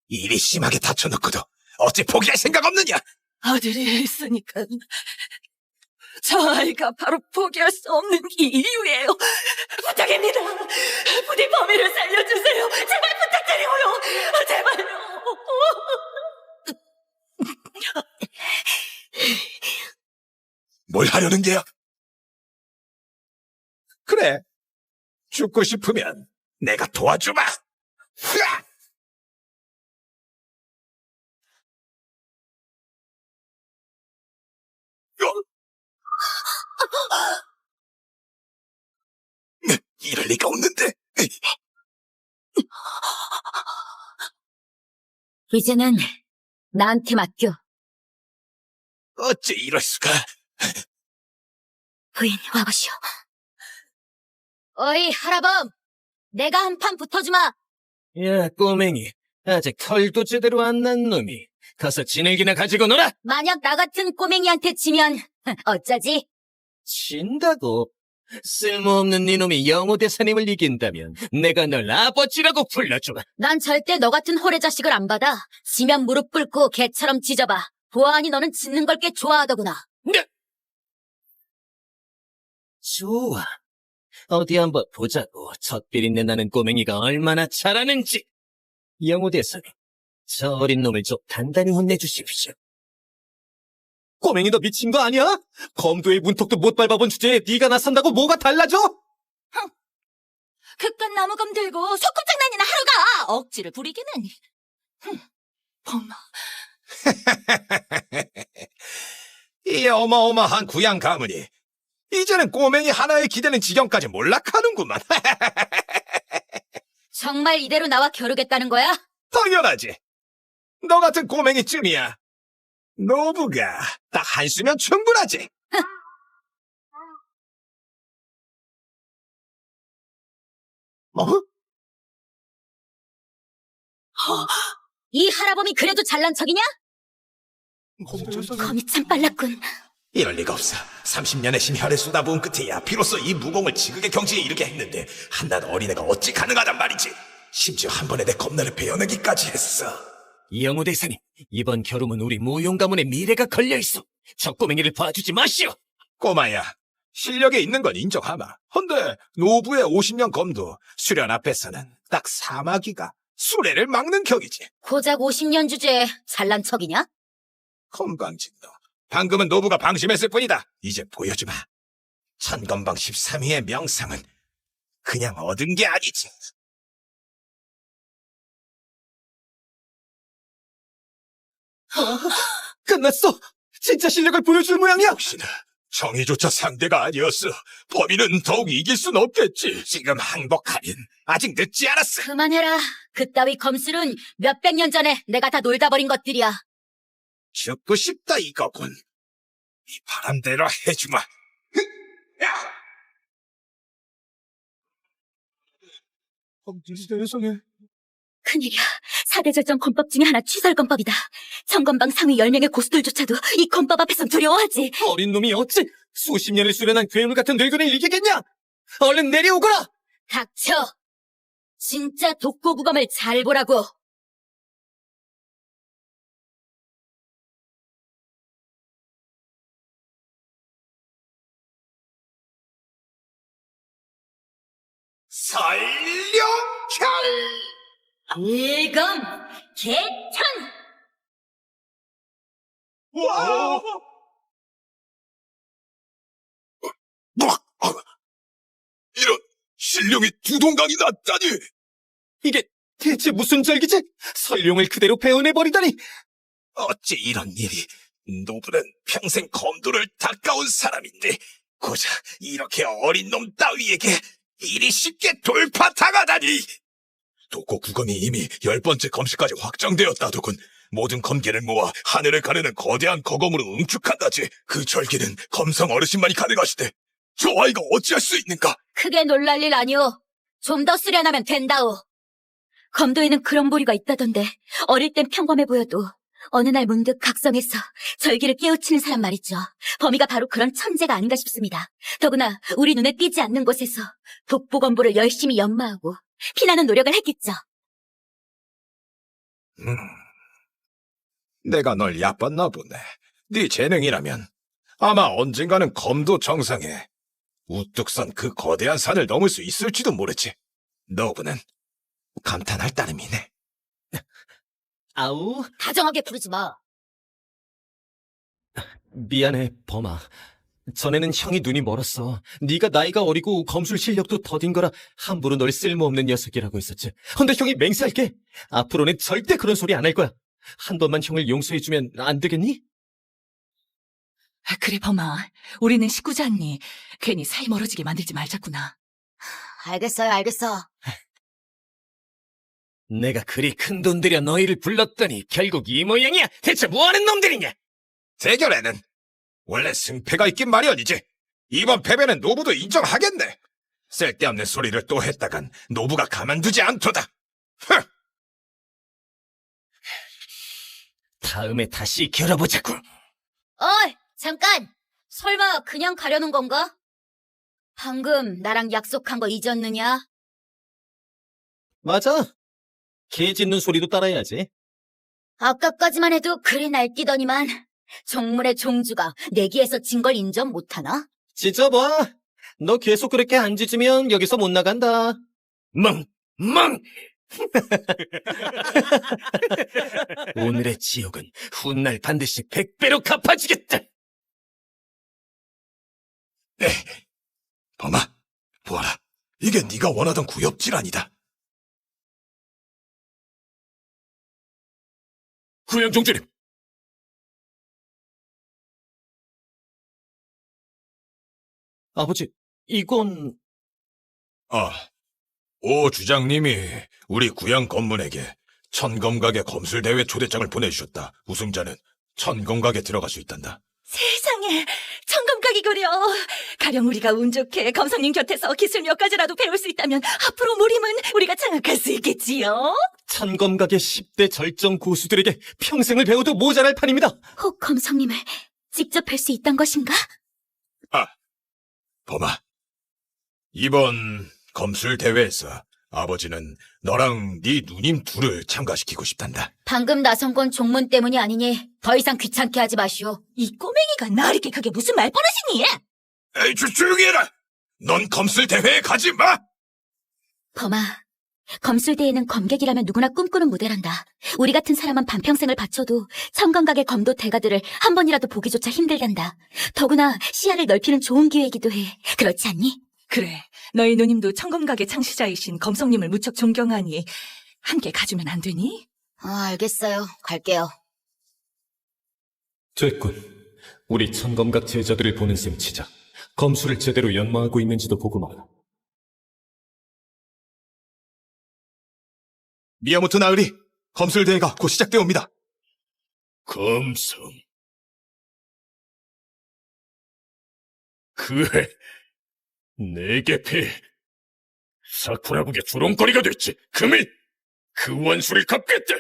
일이 심하게 다쳐놓고도 어찌 포기할 생각 없느냐? 아들이 있으니까 저 아이가 바로 포기할 수 없는 이유예요. 부탁입니다. 부디 범인을 살려주세요. 제발 부탁드려요. 제발요. 뭘 하려는 게야? 그래. 죽고 싶으면 내가 도와주마! 으악! 이럴 리가 없는데. 이제는 나한테 맡겨. 어째 이럴 수가. 부인 와보시오. 어이 하라범, 내가 한 판 붙어주마. 야, 꼬맹이. 아직 털도 제대로 안 난 놈이. 가서 진흙이나 가지고 놀아! 만약 나 같은 꼬맹이한테 지면 어쩌지? 진다고? 쓸모없는 니놈이 영호대사님을 이긴다면 내가 널 아버지라고 불러주마. 난 절대 너 같은 호래 자식을 안 받아. 지면 무릎 꿇고 개처럼 짖어봐. 보아하니 너는 짖는 걸 꽤 좋아하더구나. 네. 좋아. 어디 한번 보자고. 젖비린내 나는 꼬맹이가 얼마나 잘하는지. 영호대사님, 저 어린 놈을 좀 단단히 혼내주십시오. 꼬맹이 너 미친 거 아니야? 검도의 문턱도 못 밟아본 주제에 네가 나선다고 뭐가 달라져? 그깟 나무검 들고 소꿉장난이나 하러 가. 억지를 부리기는. 범아. 이 어마어마한 구양 가문이 이제는 꼬맹이 하나에 기대는 지경까지 몰락하는구만. 정말 이대로 나와 겨루겠다는 거야? 당연하지. 너 같은 꼬맹이쯤이야. 노부가 딱 한수면 충분하지. 뭐? 이 할아범이 그래도 잘난 척이냐? 검이 참 빨랐군. 이럴 리가 없어. 30년의 심혈을 쏟아부은 끝에야 비로소 이 무공을 지극의 경지에 이르게 했는데 한낱 어린애가 어찌 가능하단 말이지. 심지어 한 번에 내 겁나를 베어내기까지 했어. 영호 대사님, 이번 겨rum은 우리 모용 가문의 미래가 걸려있어. 저 꼬맹이를 봐주지 마시오. 꼬마야, 실력에 있는 건 인정하마. 헌데 노부의 50년 검도 수련 앞에서는 딱 사마귀가 수레를 막는 격이지. 고작 50년 주제에 잘난 척이냐? 건방진 너. 방금은 노부가 방심했을 뿐이다. 이제 보여주마. 천건방 13위의 명상은 그냥 얻은 게 아니지. 끝났어. 진짜 실력을 보여줄 모양이야. 역시나 정의조차 상대가 아니었어. 범인은 더욱 이길 순 없겠지. 지금 항복하면 아직 늦지 않았어. 그만해라. 그따위 검술은 몇백 년 전에 내가 다 놀다 버린 것들이야. 죽고 싶다 이거군. 이 바람대로 해주마. 세상에. 큰일이야. 4대 절정 검법 중에 하나 취설검법이다. 천건방 상위 10명의 고수들조차도 이 검법 앞에선 두려워하지. 어린 놈이 어찌 수십 년을 수련한 괴물 같은 늙은이를 이기겠냐? 얼른 내려오거라! 닥쳐. 진짜 독고구검을 잘 보라고. 설령철! 일검 개천. 와! 신령이 두 동강이 났다니! 이게 대체 무슨 절기지? 설룡을 그대로 배워내버리다니! 어찌 이런 일이. 노부는 평생 검도를 닦아온 사람인데 고작 이렇게 어린 놈 따위에게 이리 쉽게 돌파당하다니! 도고 구검이 이미 10번째 검시까지 확정되었다더군. 모든 검계를 모아 하늘을 가르는 거대한 거검으로 응축한다지. 그 절기는 검성 어르신만이 가능하시대. 저 아이가 어찌할 수 있는가? 크게 놀랄 일 아니오. 좀 더 수련하면 된다오. 검도에는 그런 부류가 있다던데 어릴 땐 평범해 보여도 어느 날 문득 각성해서 절기를 깨우치는 사람 말이죠. 범위가 바로 그런 천재가 아닌가 싶습니다. 더구나 우리 눈에 띄지 않는 곳에서 독보검보를 열심히 연마하고 피나는 노력을 했겠죠. 내가 널 얕봤나 보네. 네 재능이라면 아마 언젠가는 검도 정상에 우뚝 선 그 거대한 산을 넘을 수 있을지도 모르지. 너부는 감탄할 따름이네. 아우, 다정하게 부르지 마. 미안해, 범아. 전에는 형이 눈이 멀었어. 네가 나이가 어리고 검술 실력도 더딘 거라 함부로 널 쓸모없는 녀석이라고 했었지. 근데 형이 맹세할게. 앞으로는 절대 그런 소리 안 할 거야. 한 번만 형을 용서해주면 안 되겠니? 그래, 범아. 우리는 식구지 않니? 괜히 사이 멀어지게 만들지 말자꾸나. 알겠어요, 알겠어. 내가 그리 큰 돈 들여 너희를 불렀더니 결국 이 모양이야. 대체 뭐하는 놈들이냐? 대결에는 원래 승패가 있긴 마련이지. 이번 패배는 노부도 인정하겠네. 쓸데없는 소리를 또 했다간 노부가 가만두지 않도다. 흥! 다음에 다시 겨뤄보자고. 어이, 잠깐! 설마 그냥 가려는 건가? 방금 나랑 약속한 거 잊었느냐? 맞아. 개 짖는 소리도 따라야지. 아까까지만 해도 그리 날뛰더니만 정물의 종주가 내기에서 진 걸 인정 못하나? 짖어봐. 너 계속 그렇게 안 짖으면 여기서 못 나간다. 멍! 오늘의 지옥은 훗날 반드시 100배로 갚아주겠다. 범아, 보아라. 이게 네가 원하던 구엽질 아니다. 구영종주님. 아버지, 이건... 오 주장님이 우리 구양 검문에게 천검각의 검술대회 초대장을 보내주셨다. 우승자는 천검각에 들어갈 수 있단다. 세상에, 청검각이구려. 가령 우리가 운 좋게 검성님 곁에서 기술 몇 가지라도 배울 수 있다면 앞으로 무림은 우리가 장악할 수 있겠지요? 천검각의 10대 절정 고수들에게 평생을 배워도 모자랄 판입니다. 혹 검성님을 직접 뵐 수 있단 것인가? 범아, 이번 검술대회에서 아버지는 너랑 네 누님 둘을 참가시키고 싶단다. 방금 나선 건 종문 때문이 아니니 더 이상 귀찮게 하지 마시오. 이 꼬맹이가 나 이렇게 그게 무슨 말버릇이니? 에이, 조용히 해라! 넌 검술대회에 가지 마! 범아, 검술대회는 검객이라면 누구나 꿈꾸는 무대란다. 우리 같은 사람은 반평생을 바쳐도 천검각의 검도 대가들을 한 번이라도 보기조차 힘들단다. 더구나 시야를 넓히는 좋은 기회이기도 해. 그렇지 않니? 그래, 너희 누님도 청검각의 창시자이신 검성님을 무척 존경하니 함께 가주면 안 되니? 알겠어요. 갈게요. 됐군. 우리 천검각 제자들을 보는 셈 치자. 검술을 제대로 연마하고 있는지도 보고 말아. 미야모토 나으리, 검술대회가 곧 시작되옵니다. 검성. 그해 내게 패 사쿠라국의 조롱거리가 됐지. 금일 그 원수를 갚겠다.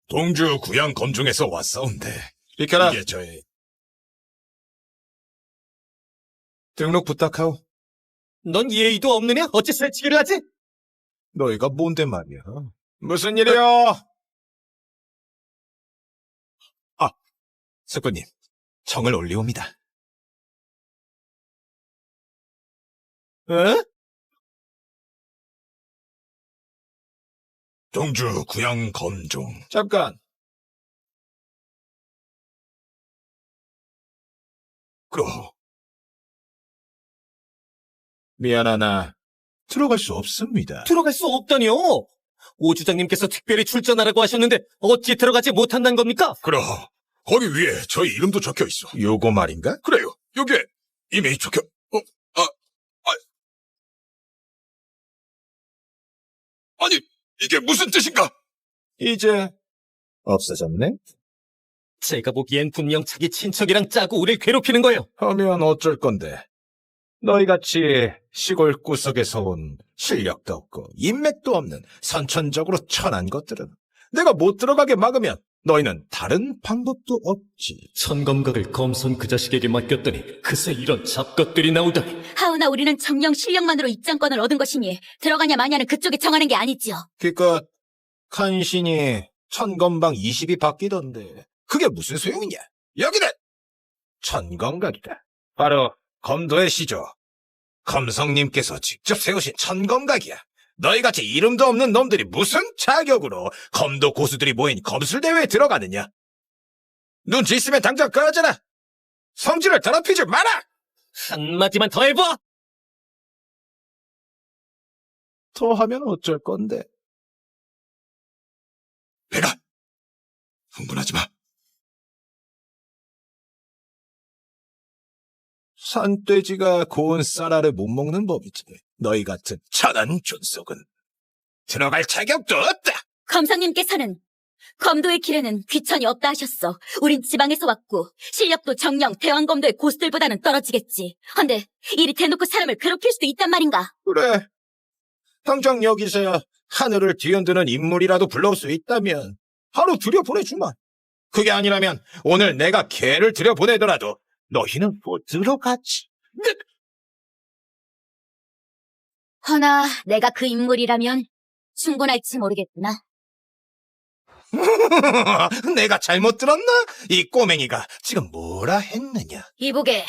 동주 구양 검중에서 왔사온데 비켜라. 이게 저의 등록 부탁하오. 넌 예의도 없느냐? 어찌 새치기를 하지? 너희가 뭔데 말이야? 무슨 일이야? 스프님, 청을 올리옵니다. 에? 동주 구양 검종. 잠깐. 그럼 미안하나 들어갈 수 없습니다. 들어갈 수 없다니요? 오 주장님께서 특별히 출전하라고 하셨는데 어찌 들어가지 못한다는 겁니까? 그럼 거기 위에 저희 이름도 적혀 있어. 요거 말인가? 그래요. 여기에 이메일 적혀. 아니 이게 무슨 뜻인가? 이제 없어졌네? 제가 보기엔 분명 자기 친척이랑 짜고 우릴 괴롭히는 거예요. 하면 어쩔 건데. 너희같이 시골 구석에서 온 실력도 없고 인맥도 없는 선천적으로 천한 것들은 내가 못 들어가게 막으면 너희는 다른 방법도 없지. 천검각을 검선 그 자식에게 맡겼더니 그새 이런 잡것들이 나오다니. 하오나 우리는 정령 실력만으로 입장권을 얻은 것이니 들어가냐 마냐는 그쪽이 정하는 게 아니지요. 기껏 간신히 천검방 20이 바뀌던데 그게 무슨 소용이냐? 여기는 천검각이다. 바로 검도의 시조 검성님께서 직접 세우신 천검각이야. 너희같이 이름도 없는 놈들이 무슨 자격으로 검도 고수들이 모인 검술대회에 들어가느냐? 눈치 있으면 당장 꺼져라. 성질을 더럽히지 마라. 한마디만 더 해봐! 더 하면 어쩔 건데. 내가 흥분하지 마. 산돼지가 고운 쌀알을 못 먹는 법이지. 너희 같은 천한 존속은 들어갈 자격도 없다. 검성님께서는 검도의 길에는 귀천이 없다 하셨어. 우린 지방에서 왔고 실력도 정령 대왕검도의 고수들보다는 떨어지겠지. 헌데 이리 대놓고 사람을 괴롭힐 수도 있단 말인가? 그래. 당장 여기서 하늘을 뒤흔드는 인물이라도 불러올 수 있다면 바로 들여보내주마. 그게 아니라면 오늘 내가 개를 들여보내더라도 너희는 못 들어가지. 허나 내가 그 인물이라면 충분할지 모르겠구나. 내가 잘못 들었나? 이 꼬맹이가 지금 뭐라 했느냐? 이보게,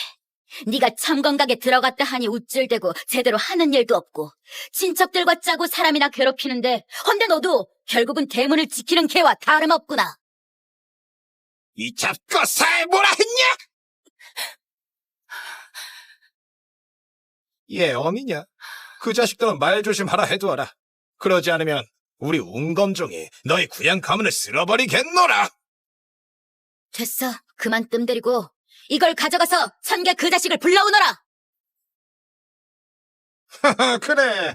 네가 참건각에 들어갔다 하니 우쭐대고 제대로 하는 일도 없고 친척들과 짜고 사람이나 괴롭히는데 헌데 너도 결국은 대문을 지키는 개와 다름없구나. 이 잡거사에 뭐라 했냐? 얘 어미냐? 그 자식들은 말 조심하라 해두어라. 그러지 않으면 우리 운검종이 너희 구양 가문을 쓸어버리겠노라. 됐어, 그만 뜸들이고 이걸 가져가서 천개 그 자식을 불러오너라. 그래.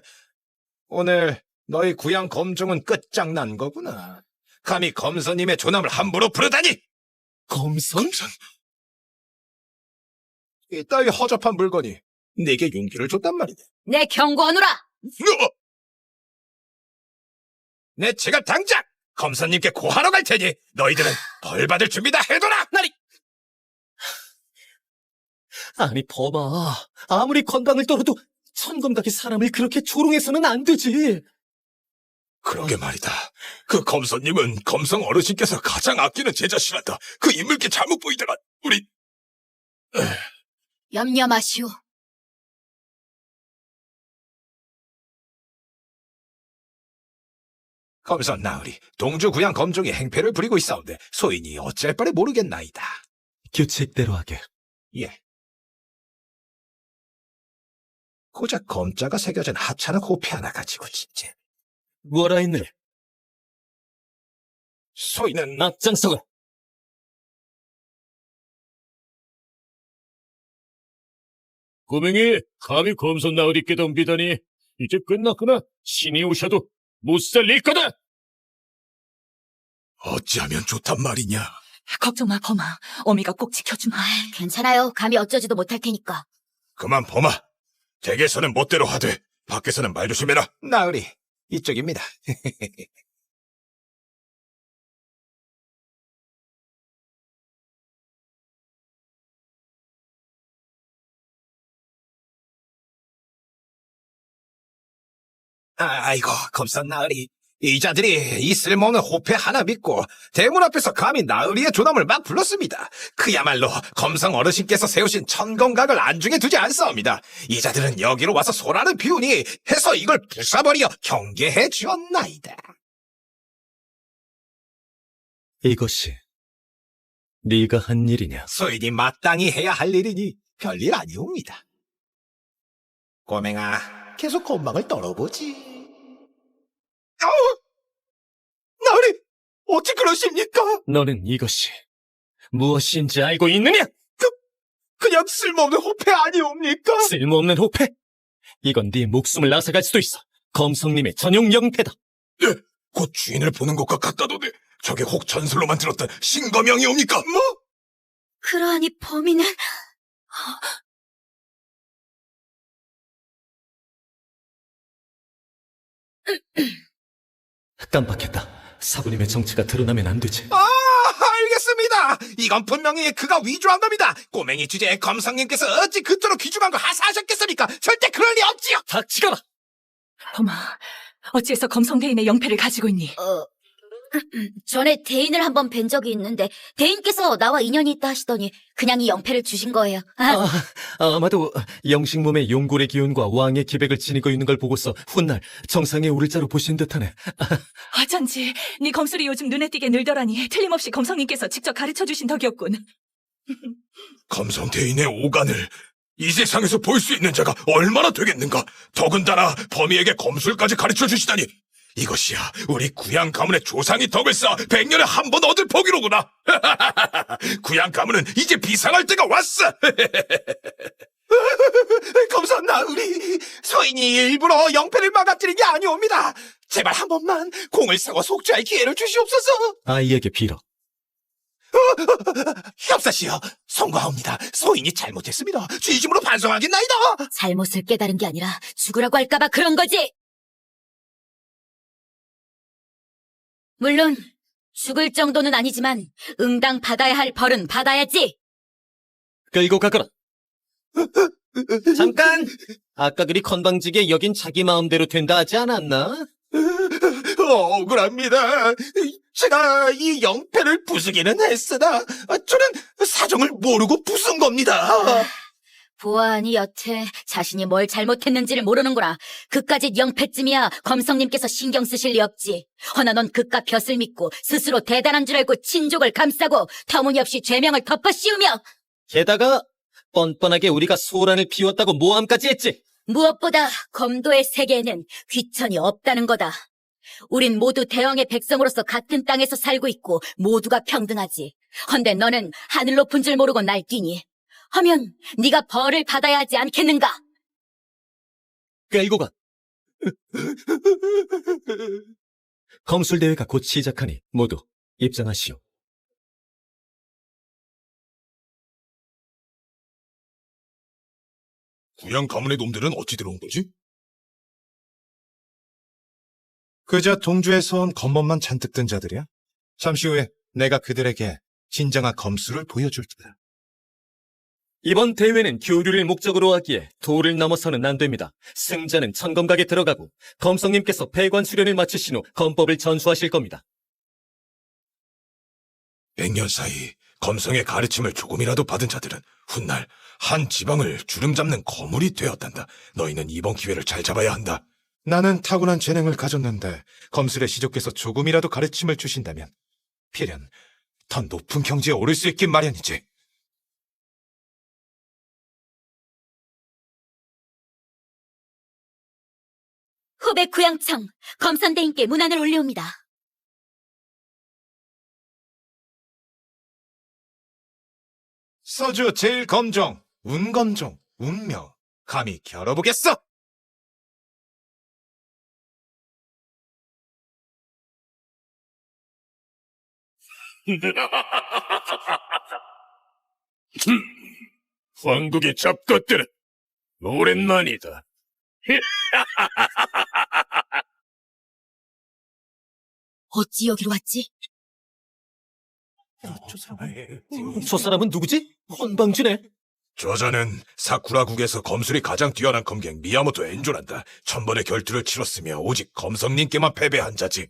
오늘 너희 구양 검종은 끝장난 거구나. 감히 검선님의 조남을 함부로 부르다니! 검선? 이따위 허접한 물건이 내게 용기를 줬단 말이네. 내 경고하노라. 내 지금 당장 검선님께 고하러 갈 테니 너희들은 벌 받을 준비다 해둬라. 아니 범아, 아무리 건강을 떨어도 천검각이 사람을 그렇게 조롱해서는 안 되지. 그러게 말이다. 그 검선님은 검성 어르신께서 가장 아끼는 제자시란다. 그 인물께 잘못 보이다가 우리 염려 마시오. 검선 나으리 동주 구양 검종이 행패를 부리고 있사온데 소인이 어찌할 바를 모르겠나이다. 규칙대로 하게. 예. 고작 검자가 새겨진 하찮은 호피 하나 가지고 진짜. 뭐라 했네? 소인은 앞장서가. 꼬맹이, 감히 검선 나으리께 덤비다니. 이제 끝났구나. 신이 오셔도 못 살릴 거다! 어찌하면 좋단 말이냐. 걱정 마, 범아. 어미가 꼭 지켜주마. 괜찮아요. 감히 어쩌지도 못할 테니까. 그만 범아. 댁에서는 멋대로 하되 밖에서는 말 조심해라. 나으리 이쪽입니다. 아이고 검선 나으리 이 자들이 이 쓸모없는 호패 하나 믿고 대문 앞에서 감히 나으리의 조남을 막 불렀습니다. 그야말로 검성 어르신께서 세우신 천검각을 안중에 두지 않사옵니다. 이 자들은 여기로 와서 소란을 피우니 해서 이걸 부숴버리어 경계해 주었나이다. 이것이 네가 한 일이냐? 소인이 마땅히 해야 할 일이니 별일 아니옵니다. 꼬맹아, 계속 건방을 떨어보지. 나으리, 어찌 그러십니까? 너는 이것이 무엇인지 알고 있느냐? 그냥 쓸모없는 호패 아니옵니까? 쓸모없는 호패? 이건 네 목숨을 앗아갈 수도 있어. 검성님의 전용 영패다. 곧 주인을 보는 것과 같다던데 저게 혹 전설로만 들었던 신검영이옵니까? 뭐? 그러하니 범인은 깜빡했다. 사부님의 정체가 드러나면 안 되지. 알겠습니다. 이건 분명히 그가 위조한 겁니다. 꼬맹이 주제에 검성님께서 어찌 그토록 귀중한 걸 하사하셨겠습니까? 절대 그럴 리 없지요. 닥치거라! 범아, 어찌해서 검성대인의 영패를 가지고 있니? 전에 대인을 한번 뵌 적이 있는데 대인께서 나와 인연이 있다 하시더니 그냥 이 영패를 주신 거예요. 아마도 영식 몸의 용골의 기운과 왕의 기백을 지니고 있는 걸 보고서 훗날 정상에 오를 자로 보신 듯하네. 어쩐지 네 검술이 요즘 눈에 띄게 늘더라니 틀림없이 검성님께서 직접 가르쳐주신 덕이었군. 검성대인의 오간을 이 세상에서 볼 수 있는 자가 얼마나 되겠는가? 더군다나 범이에게 검술까지 가르쳐 주시다니 이것이야 우리 구양 가문의 조상이 덕을 쌓아 100년에 한 번 얻을 복이로구나. 구양 가문은 이제 비상할 때가 왔어. 검사 나으리, 서인이 일부러 영패를 망가뜨린 게 아니옵니다. 제발 한 번만 공을 세워 속죄할 기회를 주시옵소서. 아이에게 빌어. 협사시여, 송구하옵니다. 소인이 잘못했습니다. 진심으로 반성하겠나이다. 잘못을 깨달은 게 아니라 죽으라고 할까봐 그런 거지. 물론 죽을 정도는 아니지만 응당 받아야 할 벌은 받아야지. 끌고 가거라. 잠깐! 아까 그리 건방지게 여긴 자기 마음대로 된다 하지 않았나? 억울합니다. 제가 이 영패를 부수기는 했으나 저는 사정을 모르고 부순 겁니다. 보아하니 여태 자신이 뭘 잘못했는지를 모르는구나. 그까짓 영패쯤이야 검성님께서 신경 쓰실 리 없지. 허나 넌 그깟 벼슬 믿고 스스로 대단한 줄 알고 친족을 감싸고 터무니없이 죄명을 덮어 씌우며 게다가 뻔뻔하게 우리가 소란을 피웠다고 모함까지 했지. 무엇보다 검도의 세계에는 귀천이 없다는 거다. 우린 모두 대왕의 백성으로서 같은 땅에서 살고 있고 모두가 평등하지. 헌데 너는 하늘 높은 줄 모르고 날뛰니. 하면 네가 벌을 받아야 하지 않겠는가? 끌고 가. 검술대회가 곧 시작하니 모두 입장하시오. 구양 가문의 놈들은 어찌 들어온 거지? 그저 동주에서 온 겉멋만 잔뜩 든 자들이야. 잠시 후에 내가 그들에게 진정한 검술을 보여줄 테다. 이번 대회는 교류를 목적으로 하기에 도를 넘어서는 안 됩니다. 승자는 천검각에 들어가고 검성님께서 폐관 수련을 마치신 후 검법을 전수하실 겁니다. 100년 사이 검성의 가르침을 조금이라도 받은 자들은 훗날 한 지방을 주름잡는 거물이 되었단다. 너희는 이번 기회를 잘 잡아야 한다. 나는 타고난 재능을 가졌는데 검술의 시족께서 조금이라도 가르침을 주신다면 필연 더 높은 경지에 오를 수 있긴 마련이지. 후배 구양청 검선대인께 문안을 올려옵니다. 서주 제일검정, 운검정, 운명, 감히 겨뤄보겠어! 황국의 잡것들은 오랜만이다. 어찌 여기로 왔지? 저 사람은 누구지? 헌방주네. 저자는 사쿠라국에서 검술이 가장 뛰어난 검객 미야모토 엔조란다. 천번의 결투를 치렀으며 오직 검성님께만 패배한 자지.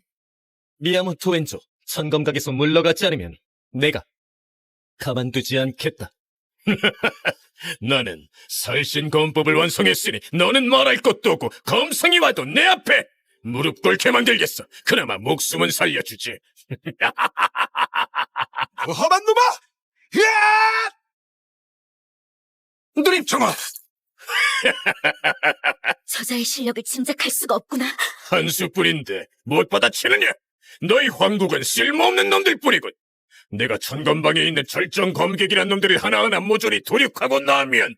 미야모토 엔조, 천검각에서 물러가지 않으면 내가 가만두지 않겠다. 나는 살신 검법을 완성했으니 너는 말할 것도 없고 검성이 와도 내 앞에 무릎 꿇게 만들겠어. 그나마 목숨은 살려주지. 험한 놈아! 으아! 누님 정아! 저자의 실력을 짐작할 수가 없구나. 한 수뿐인데 못 받아치느냐? 너희 황국은 쓸모없는 놈들 뿐이군. 내가 천건방에 있는 절정 검객이란 놈들을 하나하나 모조리 도륙하고 나면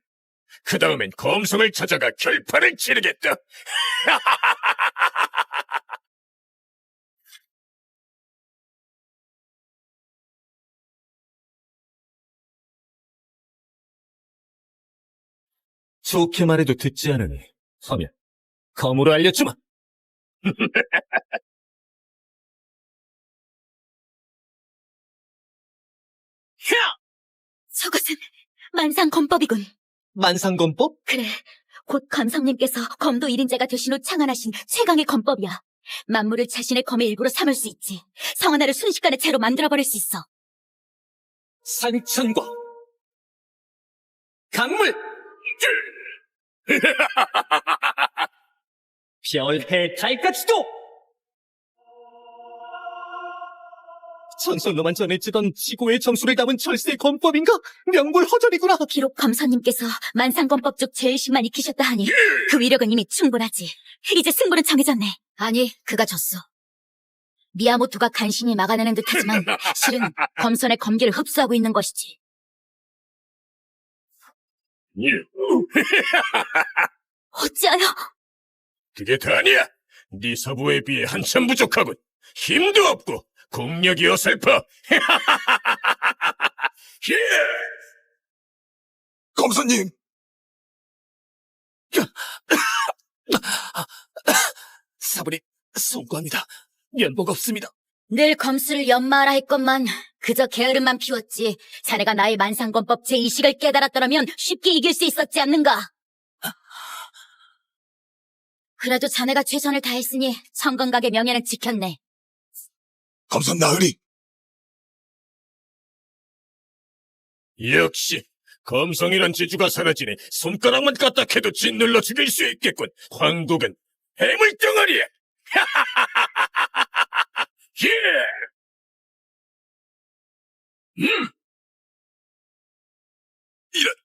그 다음엔 검성을 찾아가 결판을 치르겠다. 좋게 말해도 듣지 않으니 하면 검으로 알려주마. 저것은 만상검법이군. 만상검법? 그래, 곧 검성님께서 검도 1인자가 되신 후 창안하신 최강의 검법이야. 만물을 자신의 검의 일부로 삼을 수 있지. 성 하나를 순식간에 채로 만들어버릴 수 있어. 산천과 강물 별해 달까지도 전설로만 전해지던 지구의 정수를 담은 철새 검법인가? 명불허전이구나. 비록 검선님께서 만상검법 쪽 제일신만 익히셨다 하니 그 위력은 이미 충분하지. 이제 승부는 정해졌네. 아니, 그가 졌어. 미야모토가 간신히 막아내는 듯하지만 실은 검선의 검기를 흡수하고 있는 것이지. 어찌하여? 그게 다냐? 네 서부에 비해 한참 부족하군. 힘도 없고 공력이 어설퍼. 검사님! 사부님, 송구합니다. 면목 없습니다. 늘 검수를 연마하라 했건만 그저 게으름만 피웠지. 자네가 나의 만상검법 제2식을 깨달았더라면 쉽게 이길 수 있었지 않는가? 그래도 자네가 최선을 다했으니 청건각의 명예는 지켰네. 검사 나으리! 역시 검성이란 재주가 사라지니 손가락만 까딱해도 짓눌러 죽일 수 있겠군. 황국은 해물덩어리야. 예! 이런!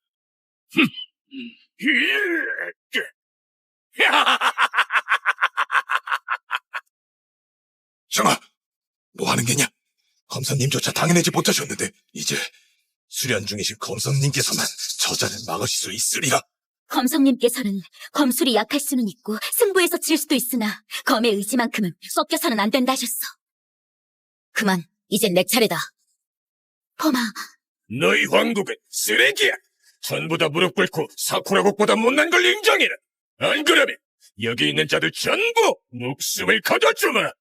정아! 뭐 하는 게냐? 검사님조차 당해내지 못하셨는데 이제 수련 중이신 검사님께서만 저자를 막으실 수 있으리라. 검성님께서는 검술이 약할 수는 있고 승부에서 질 수도 있으나 검의 의지만큼은 섞여서는 안 된다 하셨어. 그만, 이젠 내 차례다. 범아, 너희 황국은 쓰레기야. 전부 다 무릎 꿇고 사쿠라국보다 못난 걸 인정해라. 안 그러면 여기 있는 자들 전부 목숨을 거둬주마.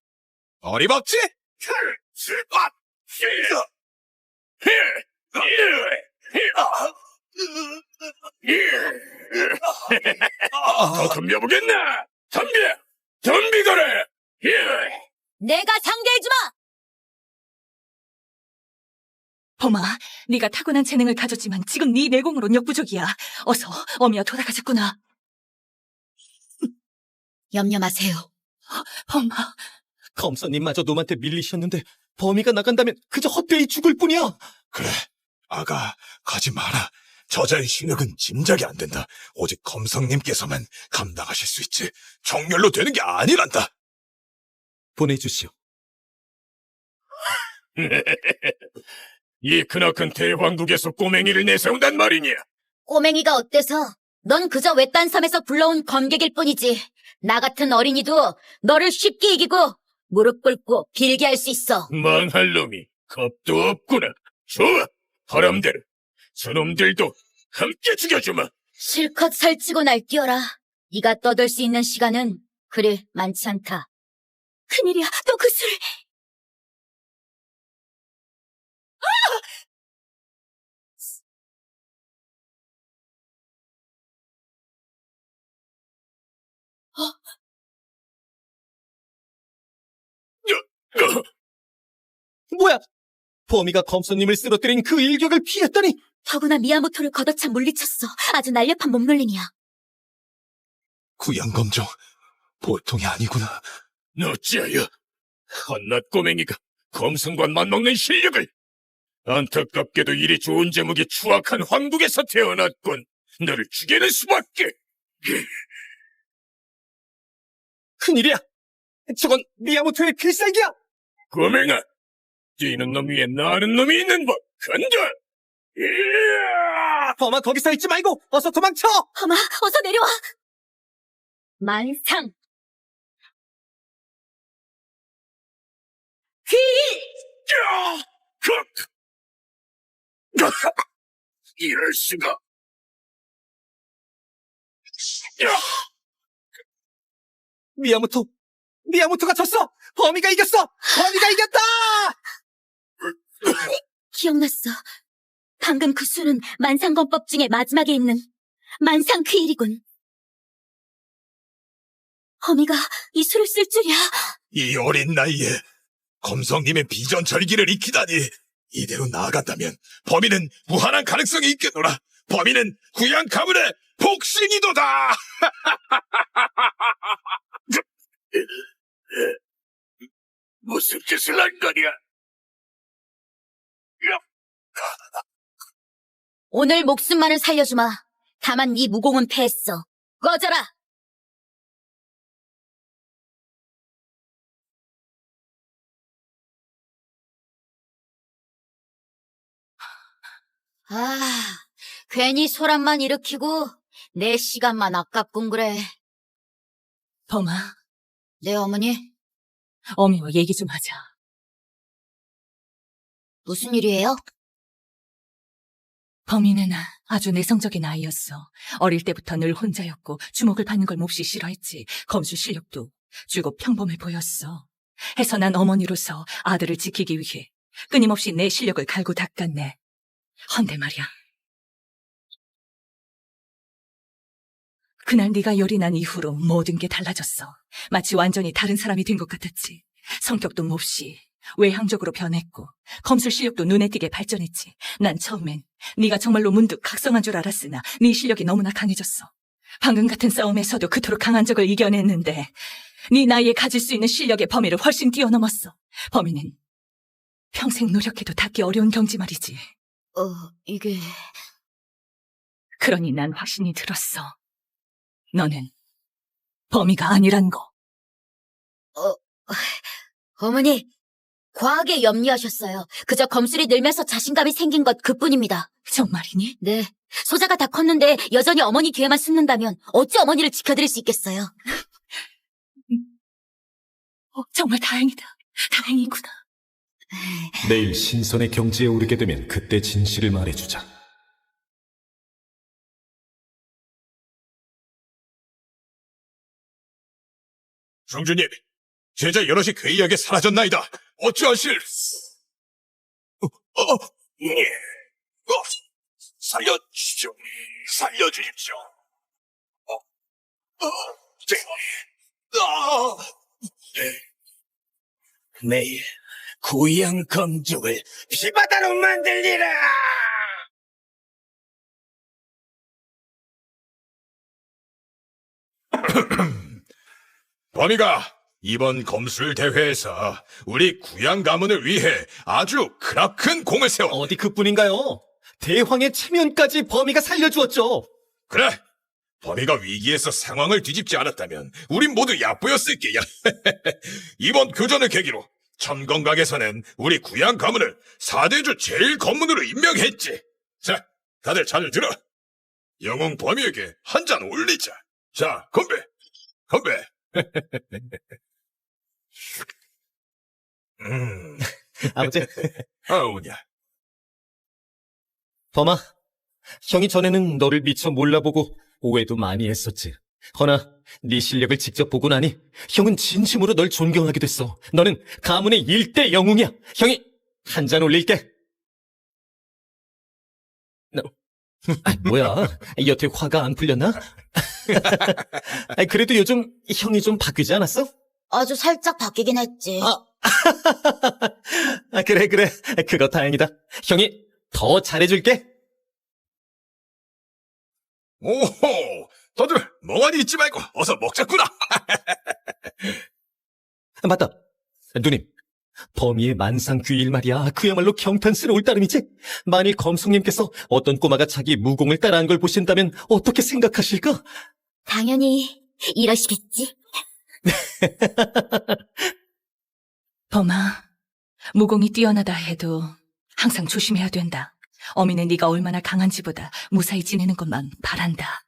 어림없지? 더 덤벼보겠나? 덤비거라. 내가 상대해주마! 범아, 네가 타고난 재능을 가졌지만 지금 네 내공으론 역부족이야. 어서 어미와 돌아가자꾸나. 염려 마세요. 범아, 검사님마저 놈한테 밀리셨는데 범위가 나간다면 그저 헛되이 죽을 뿐이야. 그래, 아가, 가지 마라. 저자의 실력은 짐작이 안 된다. 오직 검성님께서만 감당하실 수 있지. 정렬로 되는 게 아니란다. 보내주시오. 이 크나큰 대왕국에서 꼬맹이를 내세운단 말이냐? 꼬맹이가 어때서? 넌 그저 외딴 섬에서 불러온 검객일 뿐이지. 나 같은 어린이도 너를 쉽게 이기고 무릎 꿇고 빌게 할 수 있어. 망할 놈이 겁도 없구나. 좋아, 바람대로 저놈들도 함께 죽여주마. 실컷 살찌고 날뛰어라. 네가 떠들 수 있는 시간은 그리 많지 않다. 큰일이야, 또 그 술! 뭐야? 범이가 검사님을 쓰러뜨린 그 일격을 피했다니. 더구나 미야모토를 걷어차 물리쳤어. 아주 날렵한 몸놀림이야. 구양검정, 보통이 아니구나. 어찌하여 한낱 꼬맹이가 검성과 맞먹는 실력을. 안타깝게도 이리 좋은 제목이 추악한 황국에서 태어났군. 너를 죽이는 수밖에. 큰일이야! 저건 미야모토의 필살기야! 고맹아, 뛰는 놈 위에 나는 놈이 있는 법. 간다. 이야! 범아 거기 서 있지 말고 어서 도망쳐! 범아, 어서 내려와! 만상! 야! 이럴 수가. 야! 미야모토가 졌어! 범이가 이겼어! 범이가 이겼다! 기억났어. 방금 그 수는 만상검법 중에 마지막에 있는 만상크일이군. 범이가 이 수를 쓸 줄이야. 이 어린 나이에 검성님의 비전철기를 익히다니. 이대로 나아간다면 범인은 무한한 가능성이 있겠노라. 범인은 구양 가문의 복신이도다. 무슨 짓을 한 거냐? 오늘 목숨만은 살려주마. 다만 네 무공은 패했어. 꺼져라! 아, 괜히 소란만 일으키고 내 시간만 아깝군 그래. 범아, 네 어머니, 어미와 얘기 좀 하자. 무슨 일이에요? 범인은 아주 내성적인 아이였어. 어릴 때부터 늘 혼자였고 주목을 받는 걸 몹시 싫어했지. 검술 실력도 줄곧 평범해 보였어. 해서 난 어머니로서 아들을 지키기 위해 끊임없이 내 실력을 갈고 닦았네. 헌데 말이야. 그날 네가 열이 난 이후로 모든 게 달라졌어. 마치 완전히 다른 사람이 된 것 같았지. 성격도 몹시 외향적으로 변했고 검술 실력도 눈에 띄게 발전했지. 난 처음엔 네가 정말로 문득 각성한 줄 알았으나 네 실력이 너무나 강해졌어. 방금 같은 싸움에서도 그토록 강한 적을 이겨냈는데 네 나이에 가질 수 있는 실력의 범위를 훨씬 뛰어넘었어. 범위는 평생 노력해도 닿기 어려운 경지 말이지. 이게... 그러니 난 확신이 들었어. 너는 범위가 아니란 거. 어머니, 과하게 염려하셨어요. 그저 검술이 늘면서 자신감이 생긴 것 그뿐입니다. 정말이니? 네, 소자가 다 컸는데 여전히 어머니 뒤에만 숨는다면 어찌 어머니를 지켜드릴 수 있겠어요. 정말 다행이다. 다행이구나. 내일 신선의 경지에 오르게 되면 그때 진실을 말해주자. 성주님, 제자 여럿이 괴이하게 사라졌나이다. 어찌하실? 살려주십시오. 살려주십시오. 내일 구양 검죽을 피바다로 만들리라! 범이가 이번 검술 대회에서 우리 구양 가문을 위해 아주 크나큰 공을 세워. 어디 그뿐인가요? 대황의 체면까지 범이가 살려주었죠. 그래. 범이가 위기에서 상황을 뒤집지 않았다면 우린 모두 얕보였을 게야. 이번 교전을 계기로 천건각에서는 우리 구양 가문을 4대주 제1검문으로 임명했지. 자, 다들 잔을 들어. 영웅 범이에게 한 잔 올리자. 자, 건배. 건배. 아버지, 아우냐. 범아, 형이 전에는 너를 미처 몰라보고 오해도 많이 했었지. 허나 네 실력을 직접 보고 나니 형은 진심으로 널 존경하게 됐어. 너는 가문의 일대 영웅이야. 형이 한 잔 올릴게. 뭐야, 여태 화가 안 풀렸나? 그래도 요즘 형이 좀 바뀌지 않았어? 아주 살짝 바뀌긴 했지. 그래, 그거 다행이다. 형이 더 잘해줄게. 오호, 다들 멍하니 있지 말고 어서 먹자꾸나. 맞다. 누님, 범위의 만상귀일 말이야. 그야말로 경탄스러울 따름이지. 만일 검성님께서 어떤 꼬마가 자기 무공을 따라한 걸 보신다면 어떻게 생각하실까? 당연히 이러시겠지? 범아, 무공이 뛰어나다 해도 항상 조심해야 된다. 어미는 네가 얼마나 강한지보다 무사히 지내는 것만 바란다.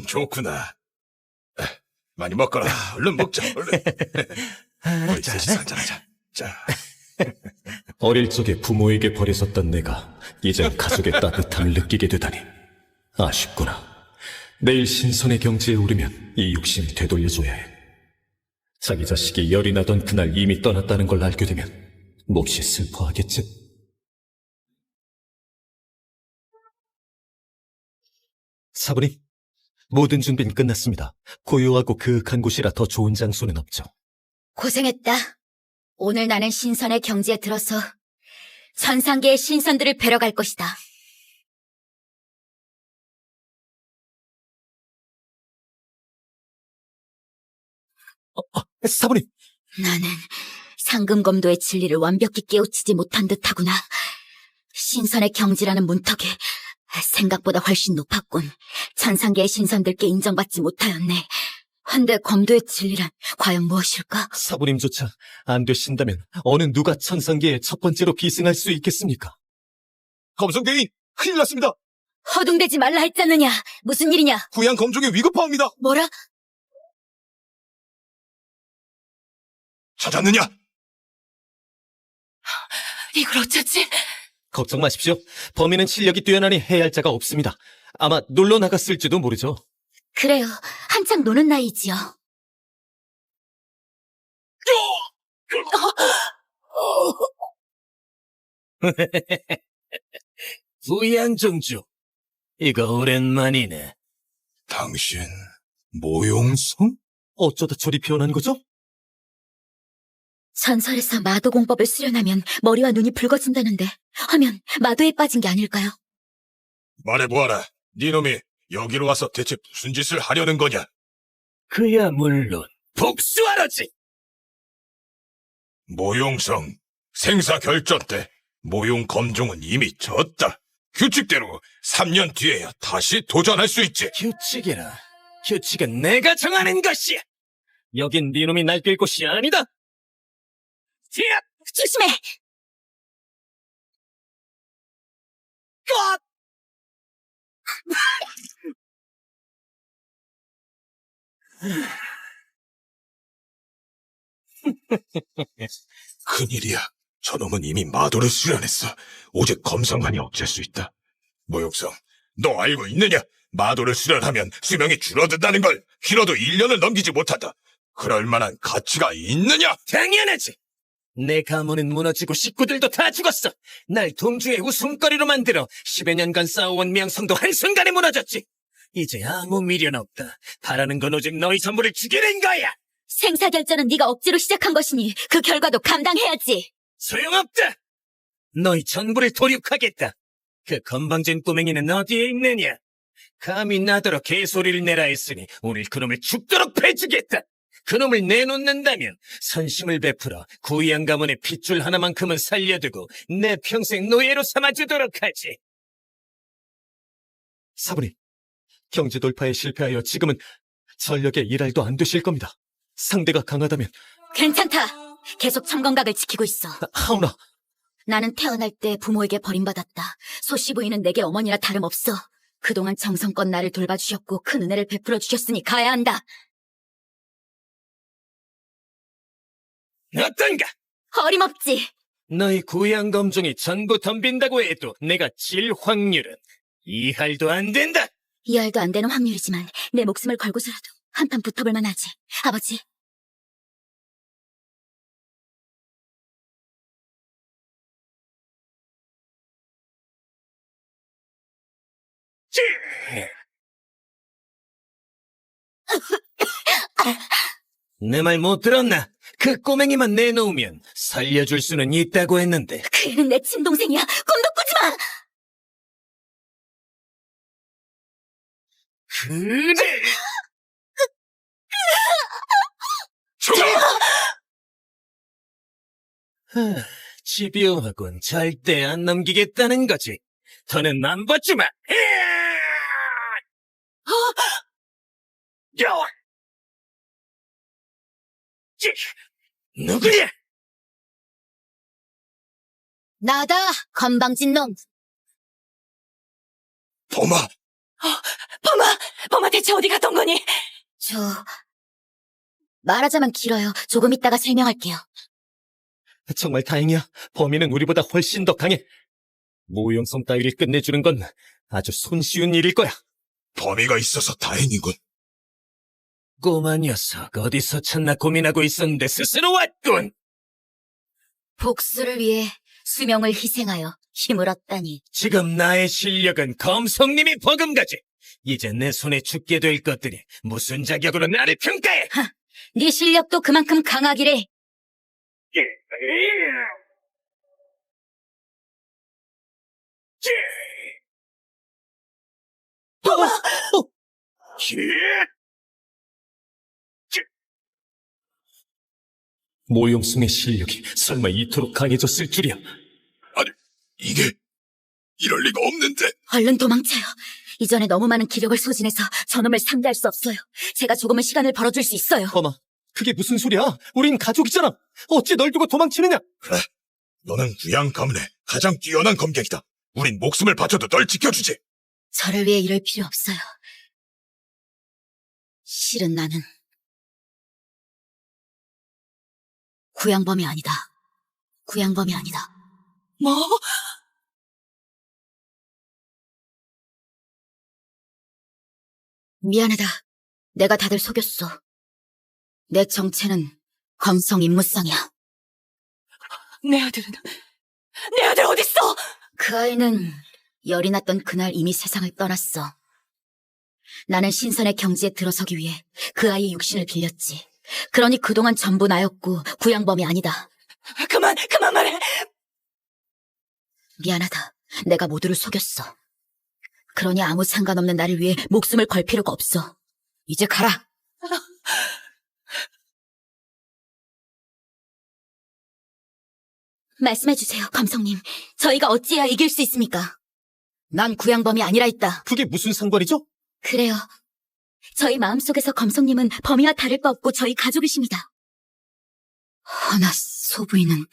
좋구나. 많이 먹거라. 얼른 먹자, 얼른. 우리 셋이 한잔하자. 자, 어릴 적에 부모에게 버려졌던 내가 이젠 가족의 따뜻함을 느끼게 되다니 아쉽구나. 내일 신선의 경지에 오르면 이 욕심 되돌려줘야 해. 자기 자식이 열이 나던 그날 이미 떠났다는 걸 알게 되면 몹시 슬퍼하겠지. 사부님, 모든 준비는 끝났습니다. 고요하고 그윽한 곳이라 더 좋은 장소는 없죠. 고생했다. 오늘 나는 신선의 경지에 들어서 천상계의 신선들을 뵈러 갈 것이다. 사부님, 나는 상금검도의 진리를 완벽히 깨우치지 못한 듯하구나. 신선의 경지라는 문턱이 생각보다 훨씬 높았군. 천상계의 신선들께 인정받지 못하였네. 헌데 검도의 진리란 과연 무엇일까? 사부님조차 안 되신다면 어느 누가 천상계의 첫 번째로 기승할 수 있겠습니까? 검성대인, 큰일 났습니다. 허둥대지 말라 했잖느냐. 무슨 일이냐? 구양 검종이 위급화합니다. 뭐라? 찾았느냐? 이걸 어쩌지? 걱정 마십시오. 범인은 실력이 뛰어나니 해야 할 자가 없습니다. 아마 놀러 나갔을지도 모르죠. 그래요. 한창 노는 나이지요. 부양정주, 이거 오랜만이네. 당신, 모용성? 어쩌다 저리 변한 거죠? 전설에서 마도 공법을 수련하면 머리와 눈이 붉어진다는데 하면 마도에 빠진 게 아닐까요? 말해보아라. 니놈이 여기로 와서 대체 무슨 짓을 하려는 거냐? 그야 물론 복수하러지. 모용성, 생사 결전 때 모용 검종은 이미 졌다. 규칙대로 3년 뒤에야 다시 도전할 수 있지. 규칙이라. 규칙은 내가 정하는 것이야. 여긴 네 놈이 날뛸 곳이 아니다. 지압! 조심해! 큰일이야. 저놈은 이미 마도를 수련했어. 오직 검성만이 억제할 수 있다. 모용성, 너 알고 있느냐? 마도를 수련하면 수명이 줄어든다는 걸. 길어도 1년을 넘기지 못한다. 그럴 만한 가치가 있느냐? 당연하지. 내 가문은 무너지고 식구들도 다 죽었어. 날 동주의 웃음거리로 만들어 10여 년간 쌓아온 명성도 한순간에 무너졌지. 이제 아무 미련 없다. 바라는 건 오직 너희 전부를 죽이는 거야. 생사결전은 네가 억지로 시작한 것이니 그 결과도 감당해야지. 소용없다. 너희 전부를 도륙하겠다. 그 건방진 꼬맹이는 어디에 있느냐? 감히 나더러 개소리를 내라 했으니 오늘 그놈을 죽도록 패주겠다. 그놈을 내놓는다면 선심을 베풀어 구양 가문의 핏줄 하나만큼은 살려두고 내 평생 노예로 삼아주도록 하지. 사부님, 경제 돌파에 실패하여 지금은 전력의 일할도 안 되실 겁니다. 상대가 강하다면. 괜찮다. 계속 청건각을 지키고 있어. 하오나, 나는 태어날 때 부모에게 버림받았다. 소씨 부인은 내게 어머니라 다름없어. 그동안 정성껏 나를 돌봐주셨고 큰 은혜를 베풀어 주셨으니 가야 한다. 어떤가? 어림없지. 너희 구양 검종이 전부 덤빈다고 해도 내가 질 확률은 2할도 안 된다. 이해도 안 되는 확률이지만 내 목숨을 걸고서라도 한판 붙어볼 만하지. 아버지. 내 말 못 들었나? 그 꼬맹이만 내놓으면 살려줄 수는 있다고 했는데. 그 애는 내 친동생이야. 꿈도 꾸지 마. 그래! 죽어! 집요하군. 절대 안 넘기겠다는 거지. 더는 안 봐주마. 누구야? 나다, 건방진 놈. 범아, 범아 대체 어디 갔던 거니? 말하자면 길어요. 조금 있다가 설명할게요. 정말 다행이야. 범인은 우리보다 훨씬 더 강해. 모용성 따위를 끝내주는 건 아주 손쉬운 일일 거야. 범위가 있어서 다행이군. 꼬마 녀석, 어디서 찾나 고민하고 있었는데 스스로 왔군. 복수를 위해 수명을 희생하여 힘을 얻다니. 지금 나의 실력은 검성님이 버금가지. 이제 내 손에 죽게 될 것들이 무슨 자격으로 나를 평가해? 네 실력도 그만큼 강하기래. 모용성의 실력이 설마 이토록 강해졌을 줄이야. 아니, 이게 이럴 리가 없는데. 얼른 도망쳐요. 이전에 너무 많은 기력을 소진해서 저놈을 상대할 수 없어요. 제가 조금은 시간을 벌어줄 수 있어요. 범아, 그게 무슨 소리야? 우린 가족이잖아. 어찌 널 두고 도망치느냐? 그래, 너는 구양 가문의 가장 뛰어난 검객이다. 우린 목숨을 바쳐도 널 지켜주지. 저를 위해 이럴 필요 없어요. 실은 나는 구양범이 아니다. 구양범이 아니다. 뭐? 미안하다. 내가 다들 속였어. 내 정체는 검성 임무상이야. 내 아들 어딨어? 그 아이는 열이 났던 그날 이미 세상을 떠났어. 나는 신선의 경지에 들어서기 위해 그 아이의 육신을 빌렸지. 그러니 그동안 전부 나였고 구양범이 아니다. 그만 말해. 미안하다. 내가 모두를 속였어. 그러니 아무 상관없는 나를 위해 목숨을 걸 필요가 없어. 이제 가라. 말씀해주세요, 검성님. 저희가 어찌해야 이길 수 있습니까? 난 구양범이 아니라 했다. 그게 무슨 상관이죠? 그래요. 저희 마음속에서 검성님은 범이와 다를 바 없고 저희 가족이십니다. 허나 소부인은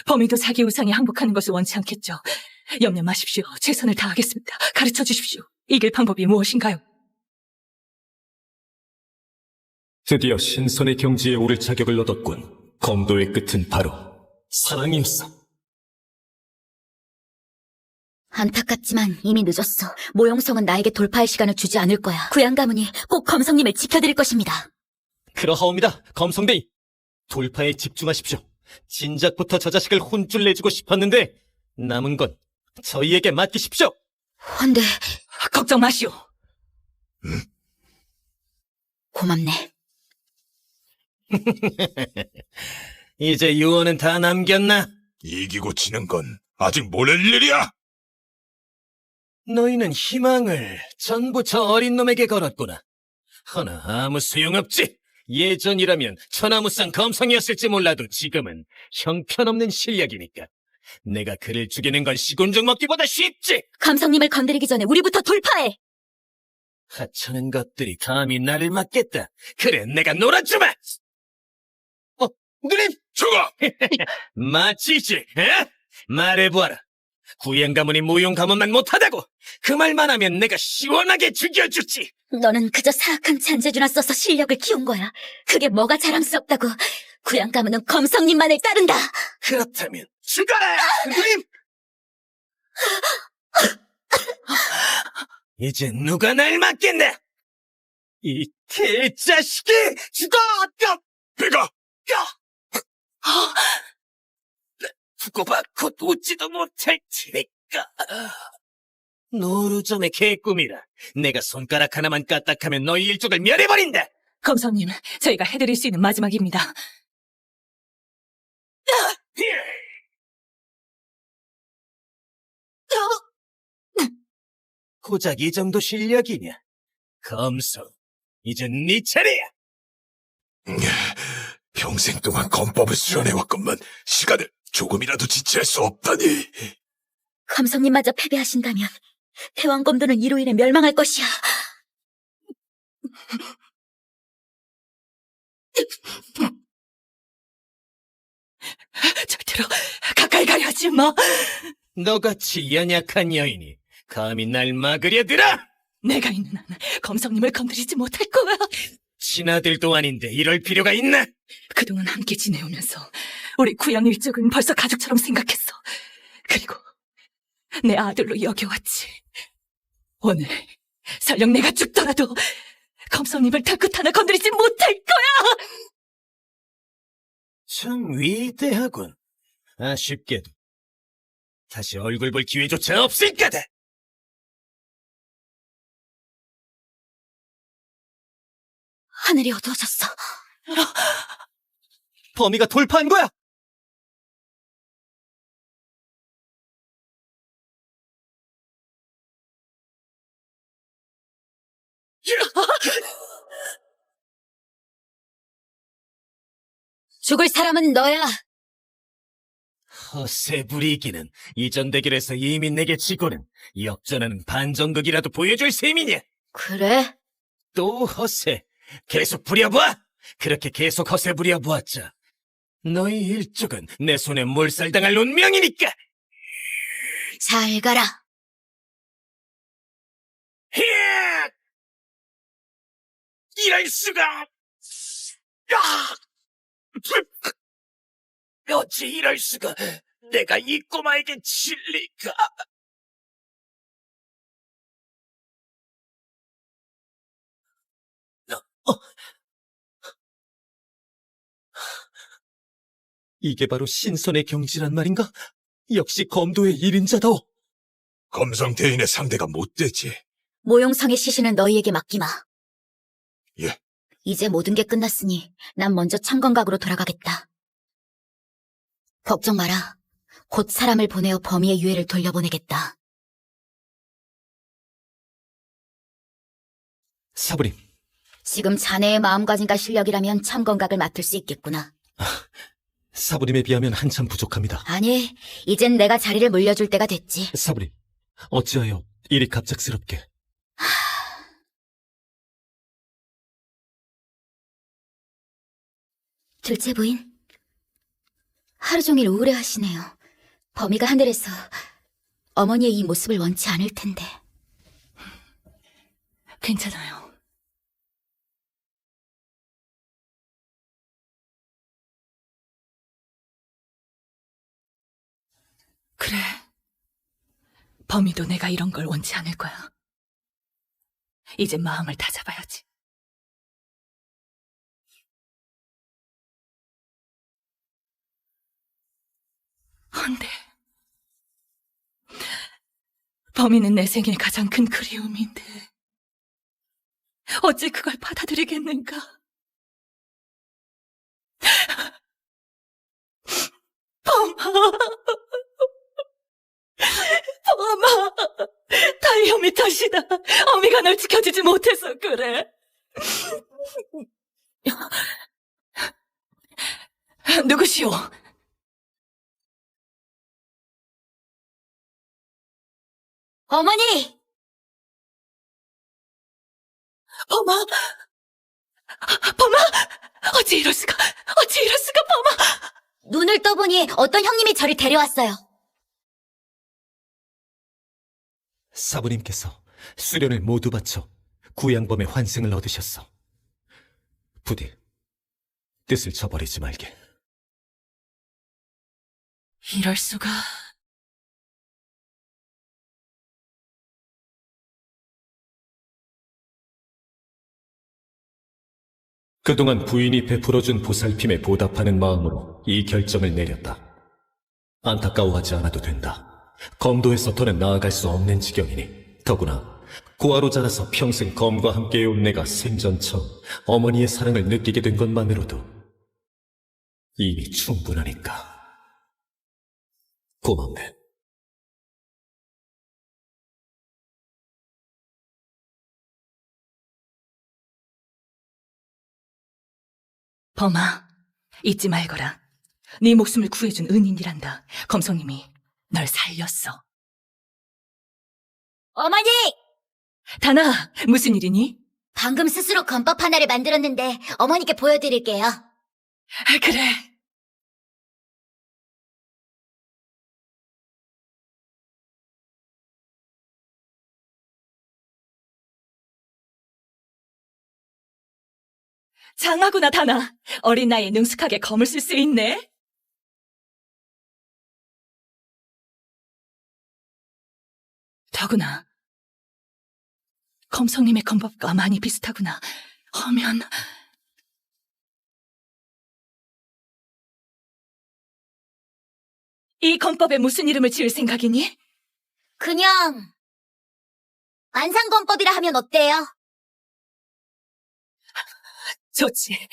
범이도 자기 우상에 항복하는 것을 원치 않겠죠. 염려 마십시오. 최선을 다하겠습니다. 가르쳐 주십시오. 이길 방법이 무엇인가요? 드디어 신선의 경지에 오를 자격을 얻었군. 검도의 끝은 바로 사랑이었어. 안타깝지만 이미 늦었어. 모용성은 나에게 돌파할 시간을 주지 않을 거야. 구양 가문이 꼭 검성님을 지켜드릴 것입니다. 그러하옵니다, 검성대이. 돌파에 집중하십시오. 진작부터 저 자식을 혼쭐 내주고 싶었는데 남은 건 저희에게 맡기십시오. 헌데 걱정 마시오. 고맙네. 이제 유언은 다 남겼나? 이기고 지는 건 아직 모를 일이야. 너희는 희망을 전부 저 어린 놈에게 걸었구나. 허나 아무 소용없지. 예전이라면 천하무쌍 검성이었을지 몰라도 지금은 형편없는 실력이니까. 내가 그를 죽이는 건 시군죽 먹기보다 쉽지. 검성님을 건드리기 전에 우리부터 돌파해. 하찮은 것들이 감히 나를 막겠다. 그래, 내가 놀아주마. 누님, 저가 마치지. 에? 말해보아라. 구양 가문이 모용 가문만 못하다고. 그 말만 하면 내가 시원하게 죽여주지. 너는 그저 사악한 잔재주나 써서 실력을 키운 거야. 그게 뭐가 자랑스럽다고. 구양 가문은 검성님만을 따른다. 그렇다면 죽어라, 누님. 이제 누가 날 막겠나? 이 개자식이 죽어! 배가 두고 받고 웃지도 못할 테니까. 노루점의 개꿈이라. 내가 손가락 하나만 까딱하면 너희 일족을 멸해버린다. 검성님, 저희가 해드릴 수 있는 마지막입니다. 고작 이 정도 실력이냐? 검성, 이젠 네 차례야. 평생 동안 검법을 수련해왔건만 시간을 조금이라도 지체할 수 없다니. 감성님마저 패배하신다면 대왕검도는 이로 인해 멸망할 것이야. 절대로 가까이 가려 하지 마. 너같이 연약한 여인이 감히 날 막으려 들어! 내가 있는 한 검성님을 건드리지 못할 거야. 친아들도 아닌데 이럴 필요가 있나? 그동안 함께 지내오면서 우리 구양 일족은 벌써 가족처럼 생각했어. 그리고 내 아들로 여겨왔지. 오늘 설령 내가 죽더라도 검성님을 털끝 하나 건드리지 못할 거야. 참 위대하군. 아쉽게도 다시 얼굴 볼 기회조차 없을 거다. 하늘이 어두워졌어. 범위가 돌파한 거야! 죽을 사람은 너야. 허세 부리기는 이전 대결에서 이미 내게 지고는 역전하는 반전극이라도 보여줄 셈이냐? 그래? 또 허세. 계속 부려봐! 그렇게 계속 허세 부려보았자 너희 일족은 내 손에 몰살당할 운명이니까! 잘 가라. 히악! 이럴 수가! 어찌 이럴 수가! 내가 이 꼬마에게 질리가! 이게 바로 신선의 경지란 말인가? 역시 검도의 1인자다오! 검성대인의 상대가 못 되지. 모용성의 시신은 너희에게 맡기마. 예. 이제 모든 게 끝났으니 난 먼저 창건각으로 돌아가겠다. 걱정 마라. 곧 사람을 보내어 범위의 유해를 돌려보내겠다. 사부님, 지금 자네의 마음가짐과 실력이라면 참건각을 맡을 수 있겠구나. 사부님에 비하면 한참 부족합니다. 아니, 이젠 내가 자리를 물려줄 때가 됐지. 사부님, 어찌하여 이리 갑작스럽게... 둘째 부인, 하루 종일 우울해하시네요. 범위가 하늘에서 어머니의 이 모습을 원치 않을 텐데. 괜찮아요. 그래. 범이도 내가 이런 걸 원치 않을 거야. 이제 마음을 다잡아야지. 안돼. 범이는 내 생애 가장 큰 그리움인데 어찌 그걸 받아들이겠는가? 범아, 범아, 다 혐이 탓이다. 어미가 널 지켜주지 못해서 그래. 누구시오? 어머니! 범아, 범아, 어찌 이럴 수가, 어찌 이럴 수가, 범아. 눈을 떠보니 어떤 형님이 저를 데려왔어요. 사부님께서 수련을 모두 바쳐 구양범의 환생을 얻으셨어. 부디 뜻을 저버리지 말게. 이럴 수가. 그동안 부인이 베풀어준 보살핌에 보답하는 마음으로 이 결정을 내렸다. 안타까워하지 않아도 된다. 검도에서 더는 나아갈 수 없는 지경이니 더구나 고아로 자라서 평생 검과 함께해온 내가 생전 처음 어머니의 사랑을 느끼게 된 것만으로도 이미 충분하니까. 고맙네. 범아, 잊지 말거라. 네 목숨을 구해준 은인이란다. 검성님이 널 살렸어. 어머니! 다나, 무슨 일이니? 방금 스스로 검법 하나를 만들었는데 어머니께 보여드릴게요. 그래. 장하구나, 다나. 어린 나이에 능숙하게 검을 쓸 수 있네. 더구나. 검성님의 검법과 많이 비슷하구나. 하면... 이 검법에 무슨 이름을 지을 생각이니? 그냥 만상검법이라 하면 어때요? 좋지.